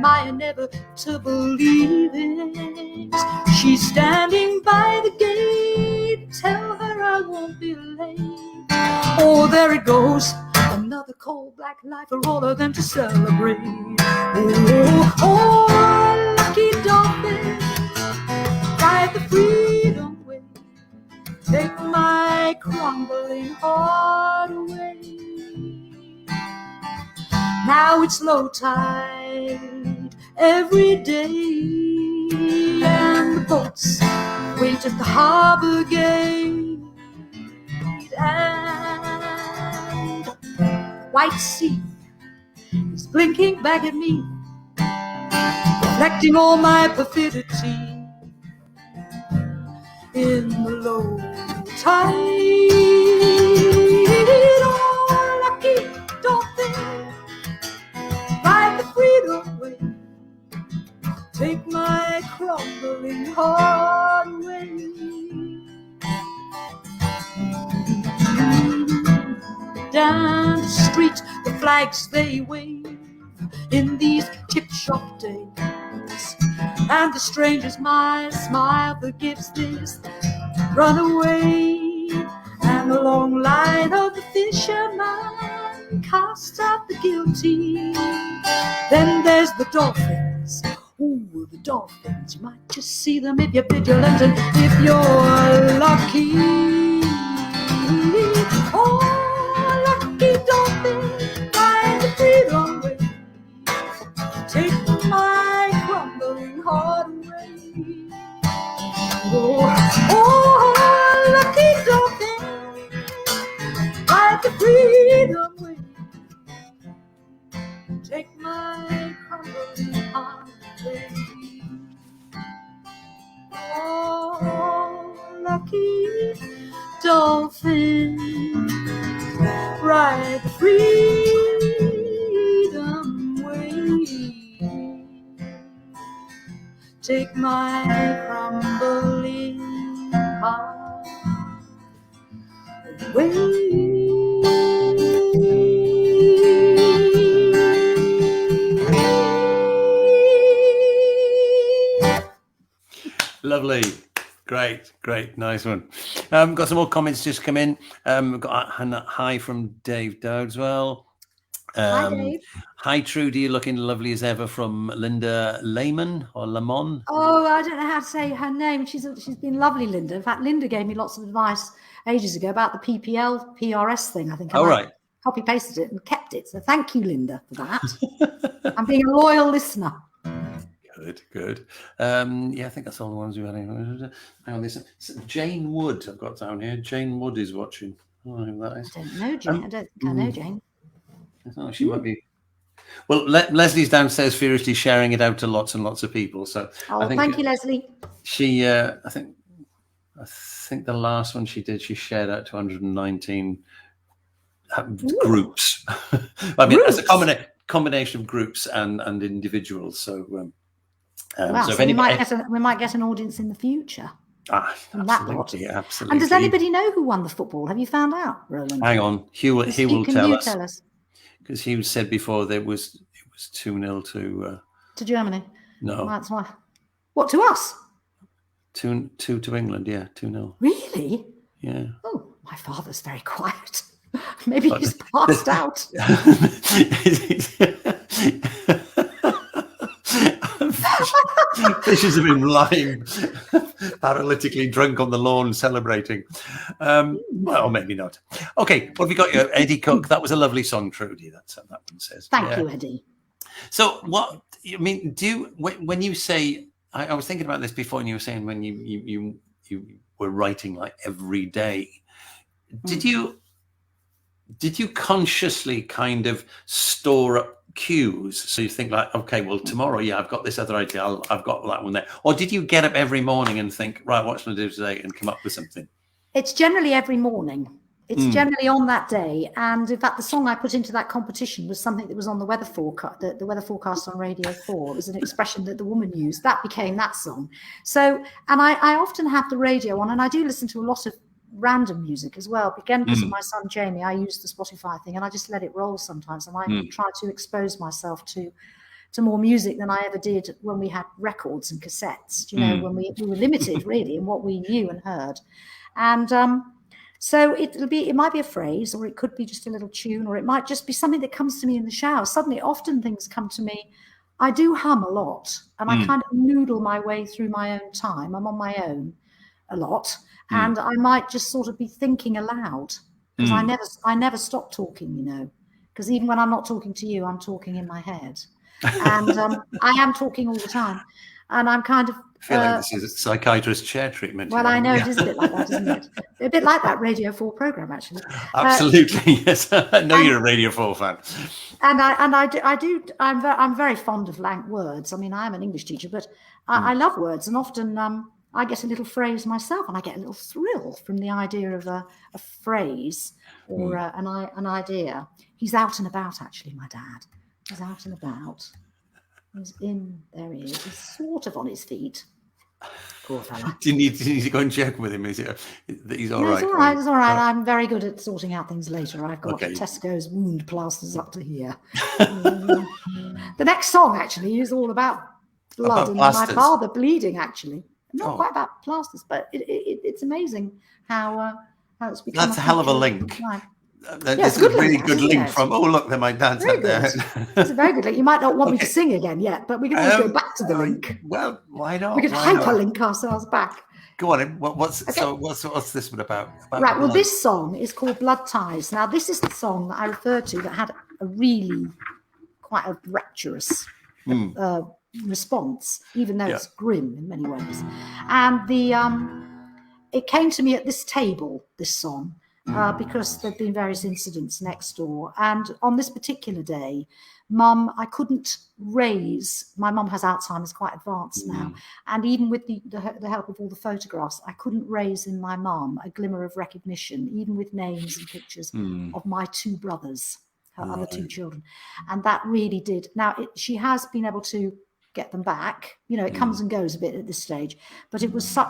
my inevitable leavings. She's standing by the gate, tell her I won't be late. Oh, there it goes, another cold black light for all of them to celebrate. Oh, lucky dolphin, ride the freedom wave, take my crumbling heart away. Now it's low tide every day, and the boats wait at the harbor gate, and white sea is blinking back at me, reflecting all my perfidy in the low tide. Oh, lucky dolphin, ride the freedom wave, take my crumbling heart away. Down the street, the flags they wave in these chip shop days, and the stranger's my smile that gives this runaway, and the long line of the fishermen cast out the guilty. Then there's the dolphins, ooh, the dolphins, you might just see them if you're vigilant and if you're lucky. Oh, lucky dolphin, ride the freedom wave, take ride the freedom wave. Take my crumbling heart away. Oh, lucky dolphin, ride the freedom wave. Take my crumbling heart away. Lovely. Great. Nice one. Got some more comments just come in. Got a hi from Dave Dowdeswell. Hi, Dave. Hi, Trudi. You're looking lovely as ever from Linda Lehman or Lamon. Oh, I don't know how to say her name. She's been lovely, Linda. In fact, Linda gave me lots of advice ages ago about the PPL PRS thing. I think I copy pasted it and kept it. So thank you, Linda, for that. I'm being a loyal listener. Good. Yeah, I think that's all the ones we had. Hang on, this Jane Wood I've got down here. Jane Wood is watching. Oh, I don't know who that is. I don't know Jane. I don't think I know Jane. Oh, she might be. Well, Leslie's downstairs furiously sharing it out to lots and lots of people. So I think, thank you, Leslie. She, I think the last one she did, she shared out to 119 groups. I mean, as a combination of groups and individuals. So, wow, so we might get an audience in the future. Absolutely. And does anybody know who won the football? Have you found out, Rowland? Hang on, he will tell us. Tell us? Because he said before that it was 2-0 to Germany. No, that's why. What, to us? 2 to England. Yeah, 2-0. Really? Yeah. Oh, my father's very quiet. Maybe he's passed out. Fishes have been lying paralytically drunk on the lawn celebrating. Well, maybe not. Okay, what have we got here? Eddie Cook. That was a lovely song, Trudi. That's what that one says. Thank you, Eddie. So what, I mean, when you say, I was thinking about this before, and you were saying when you were writing like every day, did you consciously kind of store up cues, so you think like, okay, well, tomorrow, I've got this other idea, I've got that one there, or did you get up every morning and think, right, what should I do today, and come up with something? It's generally every morning. It's generally on that day, and in fact, the song I put into that competition was something that was on the weather forecast, the weather forecast on Radio 4. It was an expression that the woman used. That became that song. So, and I often have the radio on, and I do listen to a lot of random music as well. Again, because of my son Jamie, I use the Spotify thing, and I just let it roll sometimes, and I try to expose myself to more music than I ever did when we had records and cassettes, when we were limited really in what we knew and heard. And so it might be a phrase, or it could be just a little tune, or it might just be something that comes to me in the shower. Suddenly, often things come to me. I do hum a lot, and I kind of noodle my way through my own time. I'm on my own a lot. And I might just sort of be thinking aloud, because I never stop talking, because even when I'm not talking to you, I'm talking in my head, and I am talking all the time, and I'm kind of. I feel like this is a psychiatrist chair treatment. Well, I know it is a bit like that, isn't it? A bit like that Radio 4 program, actually. Absolutely, yes. I know you're a Radio 4 fan. And I'm very fond of language words. I mean, I am an English teacher, but I love words, and often. I get a little phrase myself, and I get a little thrill from the idea of a phrase or an idea. He's out and about, actually, my dad. He's out and about. There he is. He's sort of on his feet. Poor fella. Do you need to go and check with him? Is it that he's all right? It's all right. I'm very good at sorting out things later. I've got Tesco's wound plasters up to here. The next song, actually, is all about blood and my father bleeding, actually. Not quite about plasters, but it's amazing how it's become. That's a hell of a link. This is a really good link from. Oh, look, there my dad's up there. It's a very good link. You might not want me to sing again yet, but we can always go back to the link. Well, why not? We could hyperlink ourselves back. Go on. What's this one about? Right. Well, this song is called Blood Ties. Now, this is the song that I referred to that had a really quite a rapturous response, even though it's grim in many ways. And it came to me at this table, this song, because there'd been various incidents next door. And on this particular day, Mum, I couldn't raise. My mum has Alzheimer's, quite advanced now, and even with the help of all the photographs, I couldn't raise in my mum a glimmer of recognition, even with names and pictures of my two brothers, her other two children, and that really did. Now she has been able to get them back. You know, it comes and goes a bit at this stage, but it was a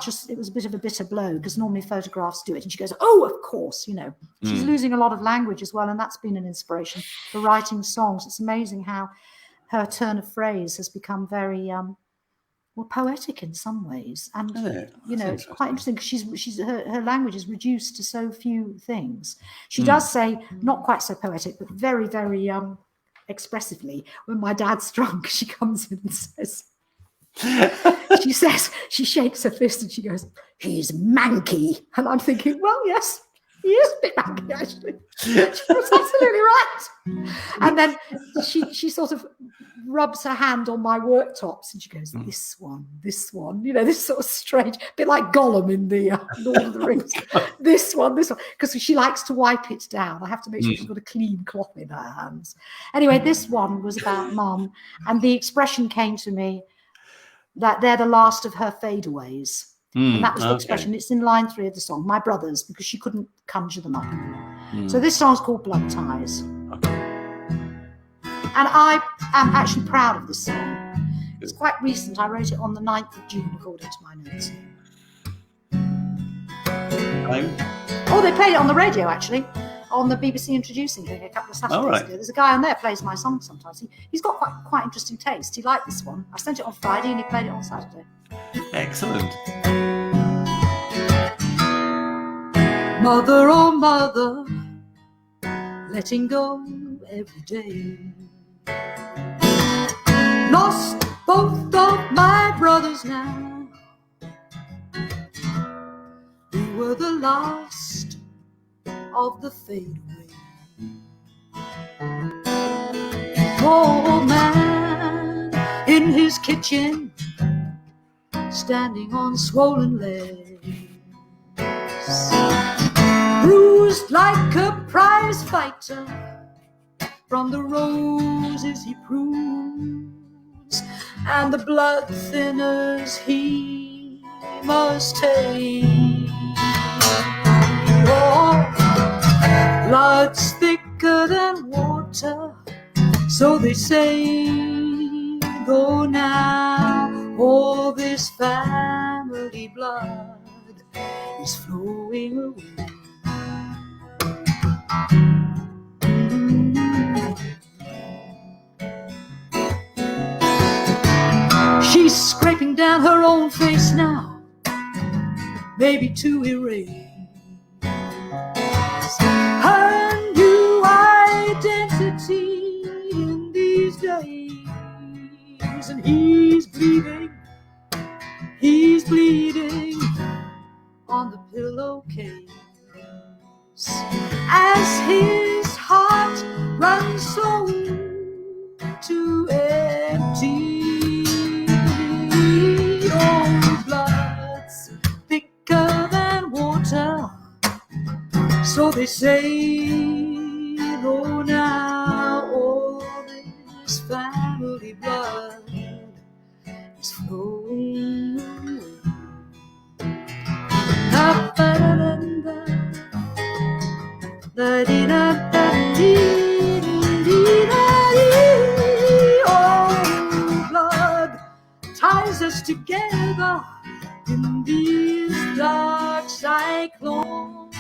bit of a bitter blow, because normally photographs do it. And she goes, oh, of course, you know, she's losing a lot of language as well. And that's been an inspiration for writing songs. It's amazing how her turn of phrase has become very, poetic in some ways. And, you know, it's quite interesting, because her language is reduced to so few things. She does say, not quite so poetic, but very, very, expressively, when my dad's drunk, she comes in and says, she shakes her fist and she goes, he's manky. And I'm thinking, well, yes, he is a bit manky, actually. She was absolutely right. And then she sort of rubs her hand on my worktops and she goes, this one, you know, this sort of strange, bit like Gollum in the Lord of the Rings. this one, because she likes to wipe it down. I have to make sure she's got a clean cloth in her hands. Anyway, this one was about Mum, and the expression came to me that they're the last of her fadeaways. And that was the expression. It's in line 3 of the song, My Brothers, because she couldn't conjure them up. So this song's called Blood Ties. And I am actually proud of this song. It's quite recent. I wrote it on the 9th of June, according to my notes. Oh, they played it on the radio, actually, on the BBC introducing thing a couple of Saturdays ago. There's a guy on there who plays my song sometimes. He's got quite interesting taste. He liked this one. I sent it on Friday and he played it on Saturday. Excellent. Mother, oh mother, letting go every day. Lost both of my brothers now. We were the last of the fade away. Poor man in his kitchen, standing on swollen legs, bruised like a prize fighter from the roses he prunes, and the blood thinners he must take. Oh, blood's thicker than water, so they say, go now, all this family blood is flowing away. She's scraping down her own face now, maybe to erase her new identity in these days. And he's bleeding on the pillowcase as his heart runs so to empty. Oh, blood's thicker than water, so they say, oh now all this family blood is flowing away. Oh, blood ties us together in these dark cyclones.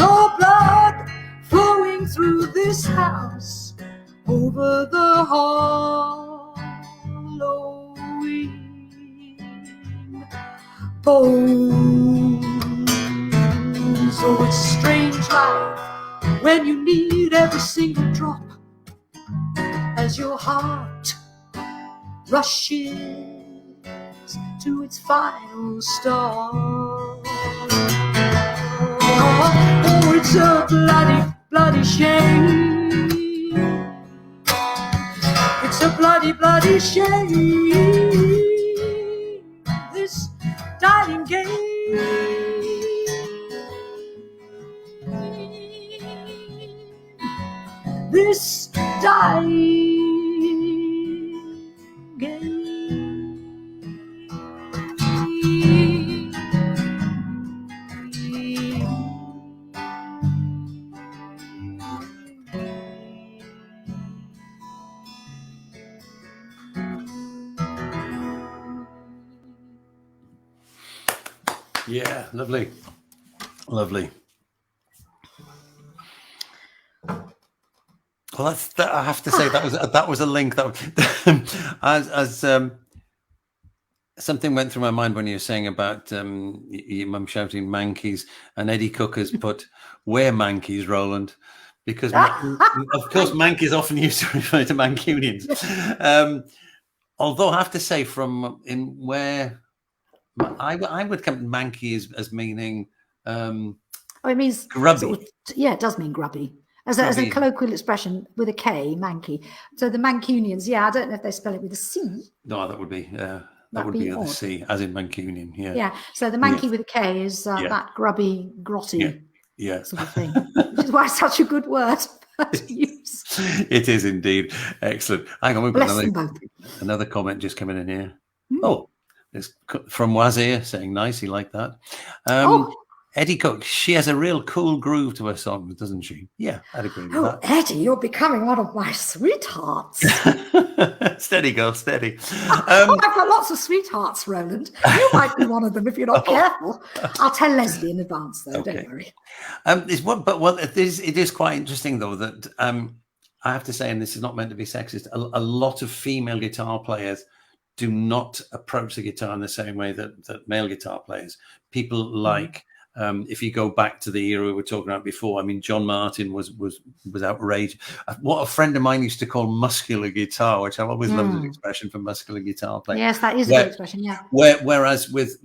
Oh, blood flowing through this house over the Halloween bones. Oh, it's strange life when you need every single drop as your heart rushes to its final stop. Oh, it's a bloody, bloody shame. It's a bloody, bloody shame. This dying game. this dying Yeah, lovely. Lovely. Well, I have to say that was a link that as something went through my mind when you were saying about your mum shouting Mankeys, and Eddie Cook has put, "We're Mankeys, Rowland," because of course Mankeys often used to refer to Mancunians. Although I have to say, from in where I would come Mankey as meaning it means grubby. Sort of, yeah, it does mean grubby. As a colloquial expression with a K, manky. So the Mancunians, yeah, I don't know if they spell it with a C. No, that would be the C, as in Mancunian. Yeah. Yeah. So the manky with a K is that grubby, grotty sort of thing, which is why it's such a good word to use. It is indeed. Excellent. Hang on, we've got another comment just coming in here. Oh, it's from Wazir saying nice. He liked that. Eddie Cook, she has a real cool groove to her songs, doesn't she? Yeah, I'd agree with that. Eddie, you're becoming one of my sweethearts. Steady, girl, steady. I've got lots of sweethearts, Rowland. You might be one of them if you're not careful. I'll tell Leslie in advance, though. Okay. Don't worry. It is quite interesting, though, that I have to say, and this is not meant to be sexist, a lot of female guitar players do not approach the guitar in the same way that male guitar players. People like. If you go back to the era we were talking about before, I mean, John Martin was outrageous. What a friend of mine used to call muscular guitar, which I've always loved, an expression for muscular guitar playing. Yes, that is a good expression. Yeah. Whereas with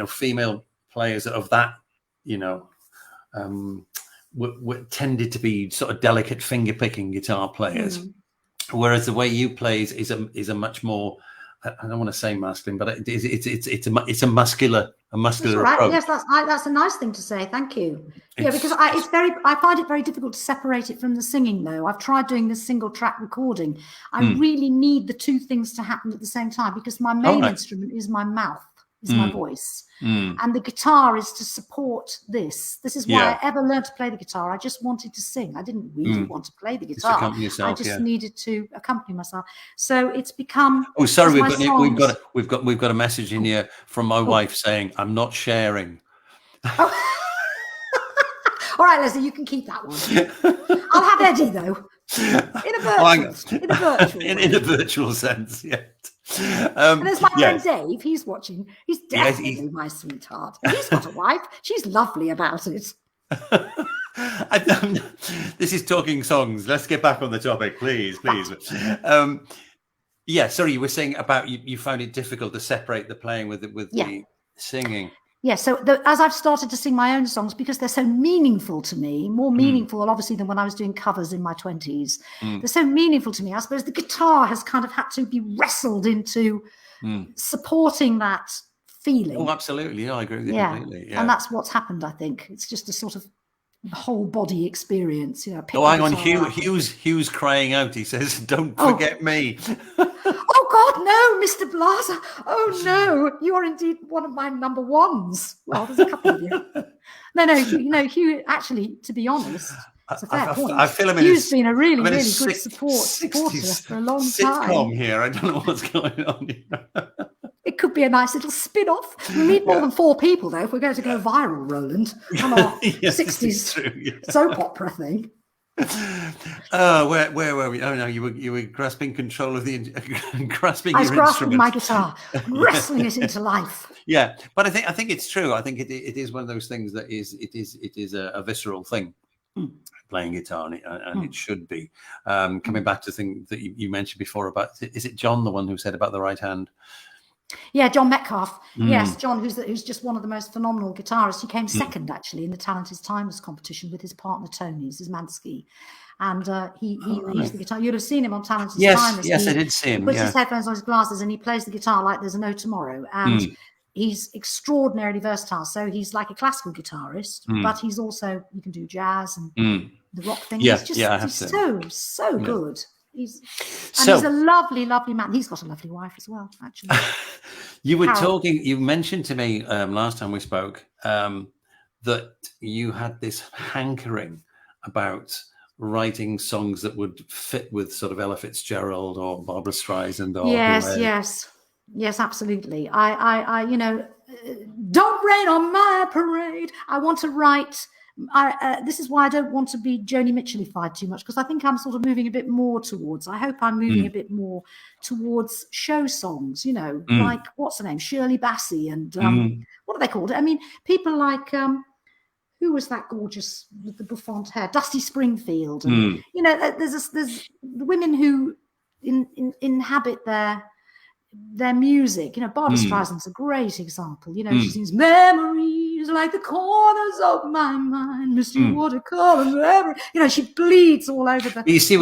female players of that, tended to be sort of delicate finger picking guitar players, whereas the way you play is a much more, I don't want to say masculine, but it's a muscular approach. Yes, that's a nice thing to say. Thank you. Because I find it very difficult to separate it from the singing, though. I've tried doing this single track recording. I really need the two things to happen at the same time, because my main instrument is my mouth, is my voice. And the guitar is to support this. This is why I ever learned to play the guitar. I just wanted to sing. I didn't really want to play the guitar. Just accompany yourself, I just needed to accompany myself. So it's become. Oh, sorry, we've got a message in here from my wife saying, "I'm not sharing." Oh. All right, Leslie, you can keep that one. I'll have Eddie though. In a virtual sense, yeah. And there's my friend Dave. He's watching. He's definitely my sweetheart. He's got a wife. She's lovely about it. This is Talking Songs. Let's get back on the topic, please. Sorry, you were saying about you found it difficult to separate the playing with the singing. Yeah, so as I've started to sing my own songs, because they're so meaningful to me, more meaningful, obviously, than when I was doing covers in my 20s. They're so meaningful to me. I suppose the guitar has kind of had to be wrestled into supporting that feeling. Oh, absolutely. Yeah, I agree with you completely. Yeah. And that's what's happened, I think. It's just a sort of whole body experience. Hang on. Hugh's crying out. He says, "Don't forget me." Oh God, no, Mr. Blaser. Oh no, you are indeed one of my number ones. Well, there's a couple of you. No, Hugh, actually, to be honest, it's a fair point. I feel Hugh's been a really good supporter for a long time. Sitcom here. I don't know what's going on here. It could be a nice little spin-off. We need more than 4 people, though, if we're going to go viral, Rowland, on our 60s soap opera thing. Where were we? Oh no, you were grasping control of the grasping. I was grasping my guitar, wrestling it into life. Yeah, but I think it's true. I think it is one of those things that is a visceral thing. Playing guitar, and it should be. Coming back to the thing that you mentioned before about, is it John, the one who said about the right hand? Yeah, John Metcalf. Yes, John, who's just one of the most phenomenal guitarists. He came second, actually, in the Talent is Timeless competition with his partner, Tony Zizmansky. And he used the guitar. You'd have seen him on Talent is Timeless. Yes, I did see him. He puts his headphones on, his glasses, and he plays the guitar like there's no tomorrow. And he's extraordinarily versatile. So he's like a classical guitarist, but he's also, you can do jazz and the rock thing. Yeah, He's just yeah, I have he's seen. so good. He's a lovely, lovely man. He's got a lovely wife as well, actually. You were talking. You mentioned to me last time we spoke that you had this hankering about writing songs that would fit with sort of Ella Fitzgerald or Barbara Streisand. Or yes, absolutely. I don't rain on my parade. I want to write. This is why I don't want to be Joni Mitchellified too much, because I think I'm sort of moving a bit more towards. I hope I'm moving a bit more towards show songs. Like what's her name, Shirley Bassey, and what are they called? I mean, people like who was that gorgeous with the bouffant hair, Dusty Springfield, and there's women who inhabit their music. Barbara Streisand's a great example. She sings memories like the corners of my mind, Misty watercolor memory. She bleeds all over the music,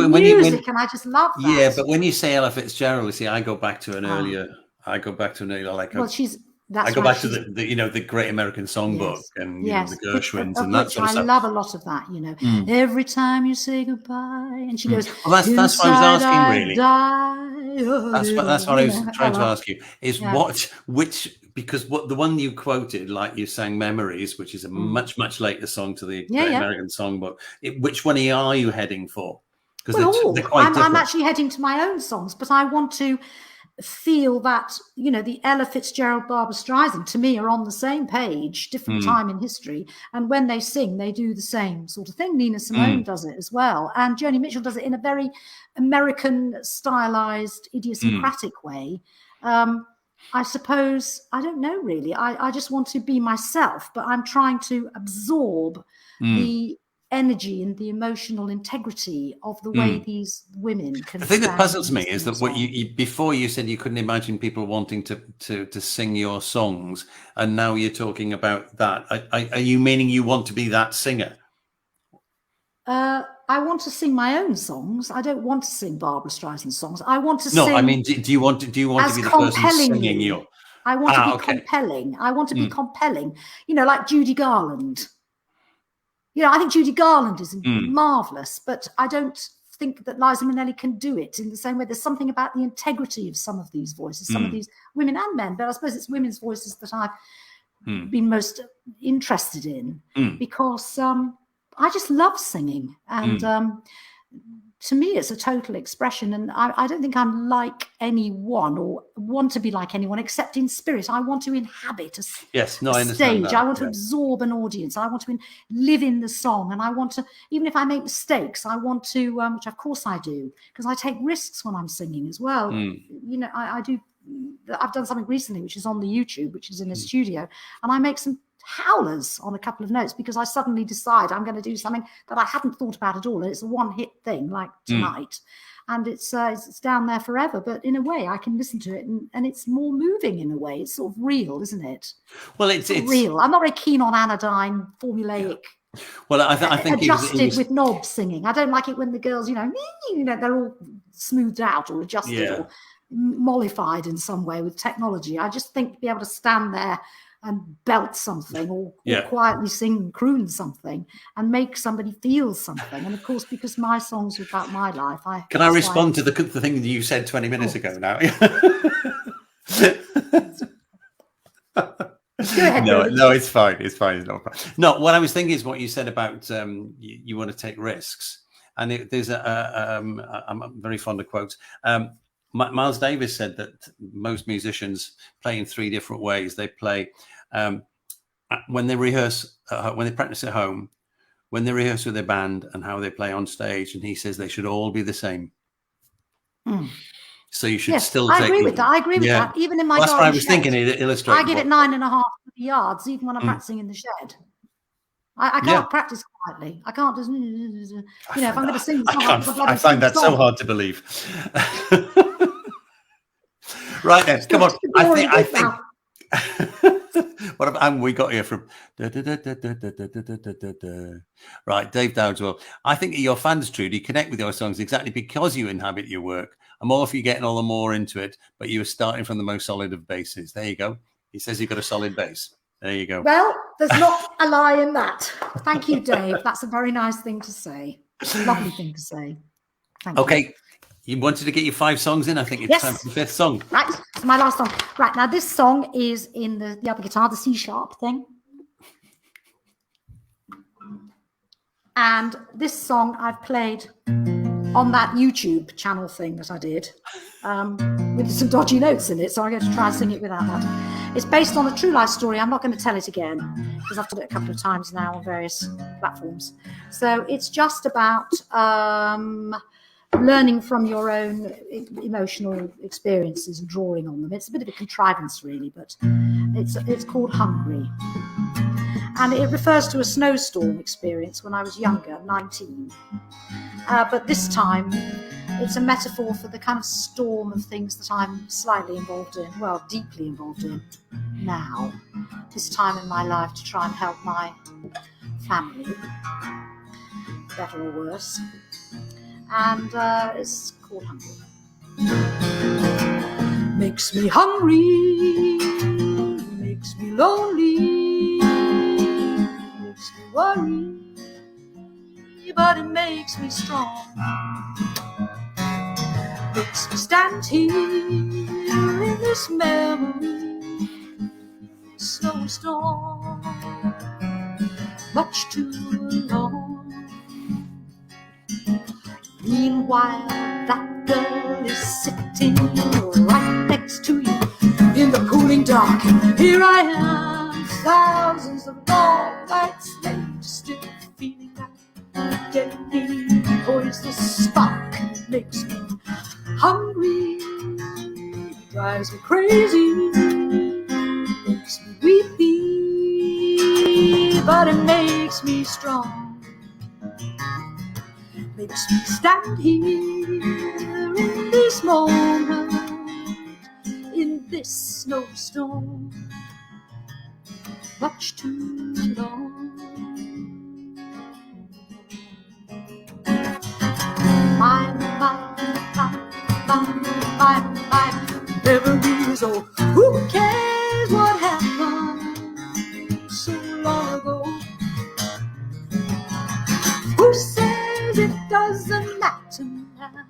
and I just love that. Yeah, but when you say Ella Fitzgerald, you see, I go back to an earlier like. Well, I go back to the Great American Songbook and the Gershwins and that sort of stuff. I love a lot of that. Every time you say goodbye, and she goes. Well, that's what I was asking, really. That's what I was trying to ask you. Is the one you quoted, like you sang "Memories," which is a much later song to the Great American Songbook. Which one are you heading for? Because they're quite different. I'm actually heading to my own songs, but I want to feel that the Ella Fitzgerald, Barbara Streisand to me are on the same page, different time in history, and when they sing they do the same sort of thing. Nina Simone does it as well, and Joni Mitchell does it in a very American stylized idiosyncratic way. I suppose, I don't know really, I just want to be myself, but I'm trying to absorb the energy and the emotional integrity of the way these women can. The thing that puzzles me is that what you before you said you couldn't imagine people wanting to sing your songs, and now you're talking about that. Are you meaning you want to be that singer? I want to sing my own songs. I don't want to sing Barbara Streisand songs. I want to sing. No, I mean, do you want to be the person singing your? I want to be compelling. I want to be compelling. Like Judy Garland. I think Judy Garland is marvelous, but I don't think that Liza Minnelli can do it in the same way. There's something about the integrity of some of these voices, some of these women and men, but I suppose it's women's voices that I've been most interested in because I just love singing. And to me, it's a total expression. And I don't think I'm like anyone or want to be like anyone except in spirit. I want to inhabit a stage. I want to absorb an audience. I want to live in the song. And I want to, even if I make mistakes, I want to, which of course I do, because I take risks when I'm singing as well. I do. I've done something recently, which is on the YouTube, which is in a studio, and I make some howlers on a couple of notes because I suddenly decide I'm going to do something that I hadn't thought about at all, and it's a one-hit thing like tonight, and it's down there forever. But in a way, I can listen to it, and it's more moving in a way. It's sort of real, isn't it? Well, it's real. I'm not very keen on anodyne, formulaic. Yeah. Well, I think adjusted with knobs singing. I don't like it when the girls, they're all smoothed out or adjusted or mollified in some way with technology. I just think to be able to stand there and belt something or quietly sing, croon something and make somebody feel something. And of course, because my songs are about my life, Can I respond to the thing that you said 20 minutes ago now? Go ahead, no, it's fine. It's fine. It's not fine. No, what I was thinking is what you said about you want to take risks. And there's I'm very fond of quotes. Miles Davis said that most musicians play in three different ways. They play when they rehearse, when they practice at home, when they rehearse with their band, and how they play on stage. And he says they should all be the same. So you should still take. I agree with that. I agree with that. Even in my that's what I was thinking. It illustrates. I give it 9.5 yards, even when I'm practicing in the shed. I can't practice quietly. I can't just, if I'm going to sing. I find that so hard to believe. Right then, come on. I think. What have we got here from? Right, Dave Dowdeswell. I think your fans, Trudy, connect with your songs exactly because you inhabit your work. I'm all for you getting all the more into it, but you were starting from the most solid of bases. There you go. He says you've got a solid base. There you go. Well, There's not a lie in that. Thank you, Dave. That's a very nice thing to say. Lovely thing to say. Thank you. Okay. You wanted to get your 5 songs in. I think it's time for the 5th song. Right. It's my last song. Right. Now, this song is in the other guitar, the C sharp thing. And this song I've played on that YouTube channel thing that I did with some dodgy notes in it. So I'm going to try and sing it without that. It's based on a true life story. I'm not going to tell it again because I've done it a couple of times now on various platforms. So it's just about learning from your own emotional experiences and drawing on them. It's a bit of a contrivance, really, but it's called Hungary. And it refers to a snowstorm experience when I was younger, 19. But this time, it's a metaphor for the kind of storm of things that I'm slightly involved in, well, deeply involved in now, this time in my life, to try and help my family, better or worse. And it's called Hungry. Makes me hungry, makes me lonely, makes me worry, but it makes me strong. Makes me stand here in this memory, snowstorm, much too long. Meanwhile, that girl is sitting right next to you in the cooling dark. Here I am, thousands of long nights later, still feeling that deadly poisonous spark. It makes me hungry, it drives me crazy, makes me weepy, but it makes me strong. Makes me stand here in this moment, in this snowstorm, much too long. My memories, oh, who cares what happened so long ago? Who says it doesn't matter now?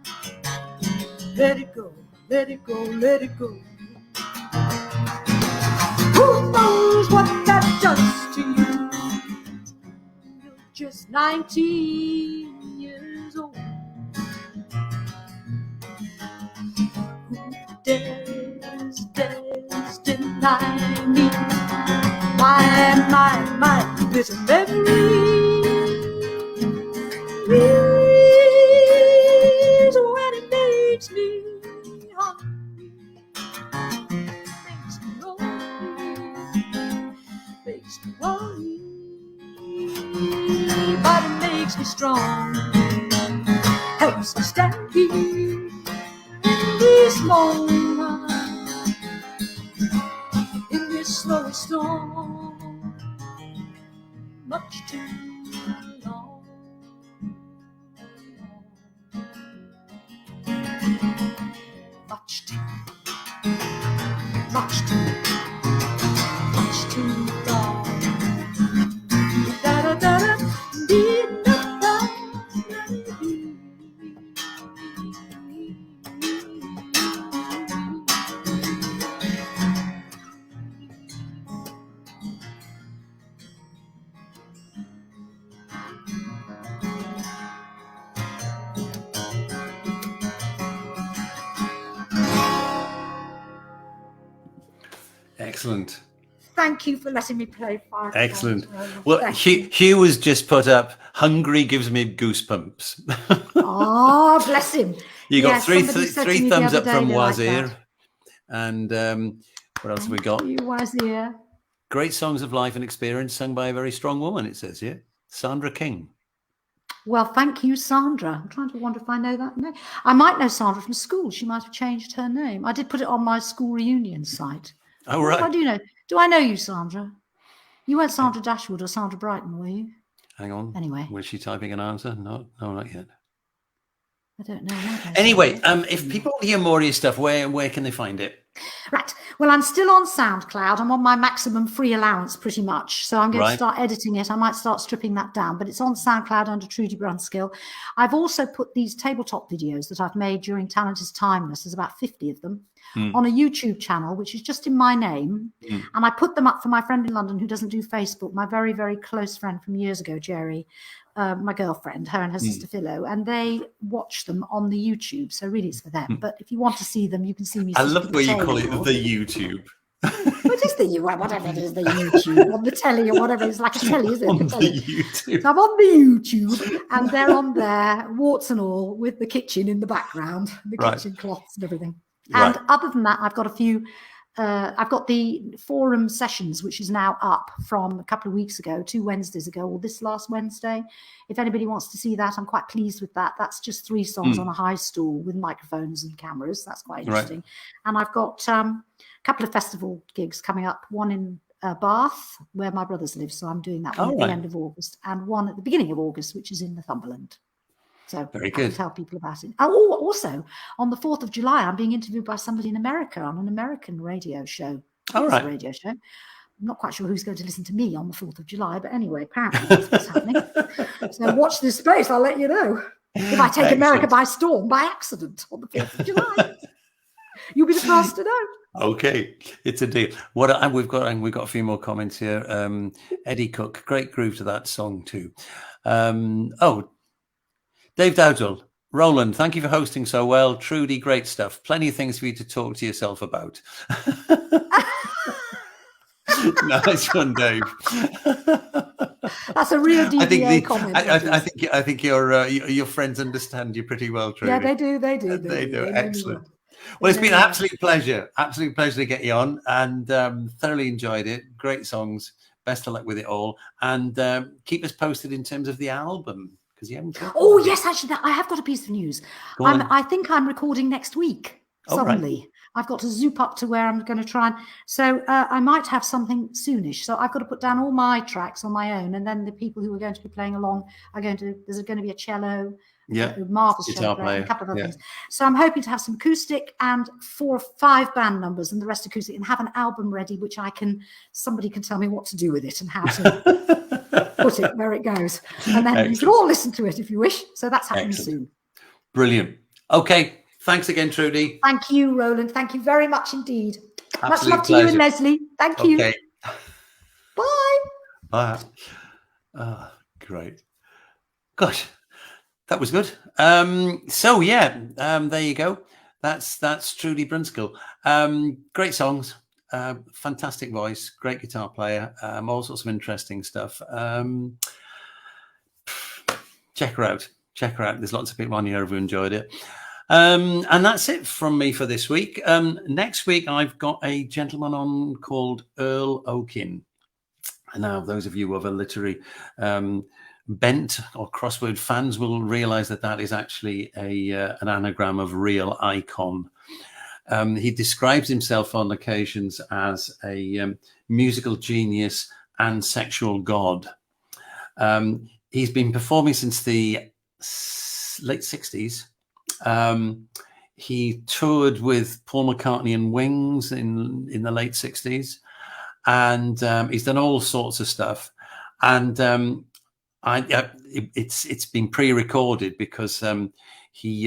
Let it go, let it go, let it go. Who knows what that does to you? You're just 19 years old. Who dares deny me my little memory? When it makes me hungry, makes me lonely, makes me worry, but it makes me strong, helps me stand here in this moment, in this snowstorm, much too long. Much too long. Da da da da, dee da da. Excellent. Thank you for letting me play 5 songs. Excellent. Well, Hugh has just put up, Hungry gives me goosebumps. Oh, bless him. You got three thumbs up from Wazir. Wazir. And what else have we got? You Wazir. Great songs of life and experience sung by a very strong woman, it says here. Sandra King. Well, thank you, Sandra. I'm trying to wonder if I know that name. I might know Sandra from school. She might have changed her name. I did put it on my school reunion site. Oh, right. I do know. Do I know you, Sandra? You weren't Sandra Dashwood or Sandra Brighton, were you? Hang on. Anyway. Was she typing an answer? No, not yet. I don't know. Anyway, if people hear more of your stuff, where can they find it? Right. Well, I'm still on SoundCloud. I'm on my maximum free allowance pretty much. So I'm going to start editing it. I might start stripping that down, but it's on SoundCloud under Trudi Brunskill. I've also put these tabletop videos that I've made during Talent is Timeless. There's about 50 of them on a YouTube channel, which is just in my name. And I put them up for my friend in London who doesn't do Facebook, my very, very close friend from years ago, Jerry. My girlfriend, her and her sister Philo, and they watch them on the YouTube. So really it's for them. But if you want to see them, you can see me. I love where you call it the YouTube. What is the whatever it is, the YouTube, on the telly or whatever. It's like a telly, isn't it? On the YouTube. So I'm on the YouTube and they're on there, warts and all, with the kitchen in the background, the kitchen cloths and everything. And other than that, I've got a few. I've got the forum sessions, which is now up from a couple of weeks ago, 2 Wednesdays ago, or this last Wednesday. If anybody wants to see that, I'm quite pleased with that. That's just 3 songs on a high stool with microphones and cameras. That's quite interesting. And I've got a couple of festival gigs coming up, one in Bath, where my brothers live. So I'm doing that one at the end of August, and one at the beginning of August, which is in Northumberland. So very good. I can tell people about it. Oh, also, on the 4th of July, I'm being interviewed by somebody in America on an American radio show. A radio show. I'm not quite sure who's going to listen to me on the 4th of July, but anyway, apparently that's what's happening. So watch this space. I'll let you know. If I take America by storm, by accident, on the 4th of July. You'll be the first to know. Okay, it's a deal. We've got a few more comments here. Eddie Cook, great groove to that song too. Dave Dowdall, Rowland, thank you for hosting so well. Trudi, great stuff. Plenty of things for you to talk to yourself about. Nice one, Dave. That's a real DBA comment. I think your friends understand you pretty well, Trudi. Yeah, they do. They do. Excellent. Well, it's been an absolute pleasure to get you on, and thoroughly enjoyed it. Great songs. Best of luck with it all, and keep us posted in terms of the album. Yes, actually, I have got a piece of news. I think I'm recording next week. Suddenly, I've got to zoop up to where I'm going to try and. So I might have something soonish. So I've got to put down all my tracks on my own, and then the people who are going to be playing along are going to. There's going to be a cello, marvelous cello player, and a couple of other things. So I'm hoping to have some acoustic and 4 or 5 band numbers, and the rest acoustic, and have an album ready, which somebody can tell me what to do with it and how to. Put it where it goes, and then you can all listen to it if you wish. So that's happening soon. Brilliant. Okay, thanks again, Trudi. Thank you, Rowland. Thank you very much indeed. Much love to you and Leslie. Thank you. Bye. Bye. Oh, great. Gosh, that was good. There you go. That's Trudi Brunskill. Great songs. Fantastic voice, great guitar player, all sorts of interesting stuff. Check her out. There's lots of people on here who enjoyed it. And that's it from me for this week. Next week, I've got a gentleman on called Earl Oakin. And now those of you who have a literary bent or crossword fans will realize that is actually an anagram of real icon. He describes himself on occasions as a musical genius and sexual god. He's been performing since the late 60s. He toured with Paul McCartney and Wings in the late 60s. And he's done all sorts of stuff. And it's been pre-recorded because he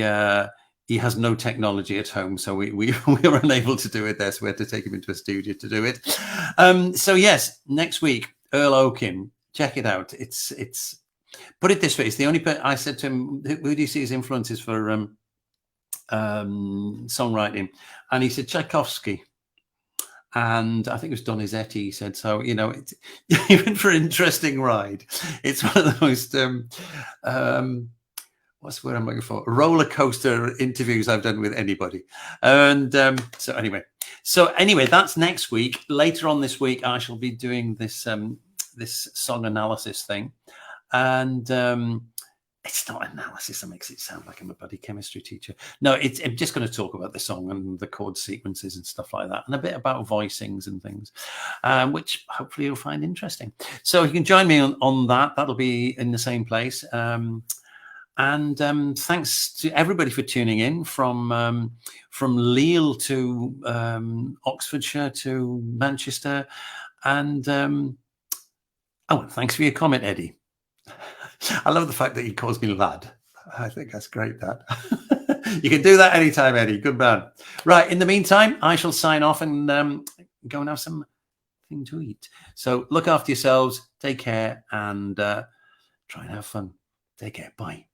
has no technology at home, so we were unable to do it there, so we had to take him into a studio to do it. So yes, next week, Earl Oakin, check it out. It's put it this way, it's the only I said to him, who do you see as influences for songwriting? And he said Tchaikovsky. And I think it was Donizetti, he said. So, it's even for an interesting ride. It's one of the most what's the word I'm looking for? Roller coaster interviews I've done with anybody. And so anyway, that's next week. Later on this week, I shall be doing this this song analysis thing. And it's not analysis that makes it sound like I'm a bloody chemistry teacher. No, I'm just going to talk about the song and the chord sequences and stuff like that, and a bit about voicings and things, which hopefully you'll find interesting. So you can join me on that. That'll be in the same place. And thanks to everybody for tuning in from Lille to Oxfordshire to Manchester. And thanks for your comment, Eddie. I love the fact that he calls me lad. I think that's great, that. You can do that anytime, Eddie. Good man. Right. In the meantime, I shall sign off and go and have something to eat. So look after yourselves. Take care and try and have fun. Take care. Bye.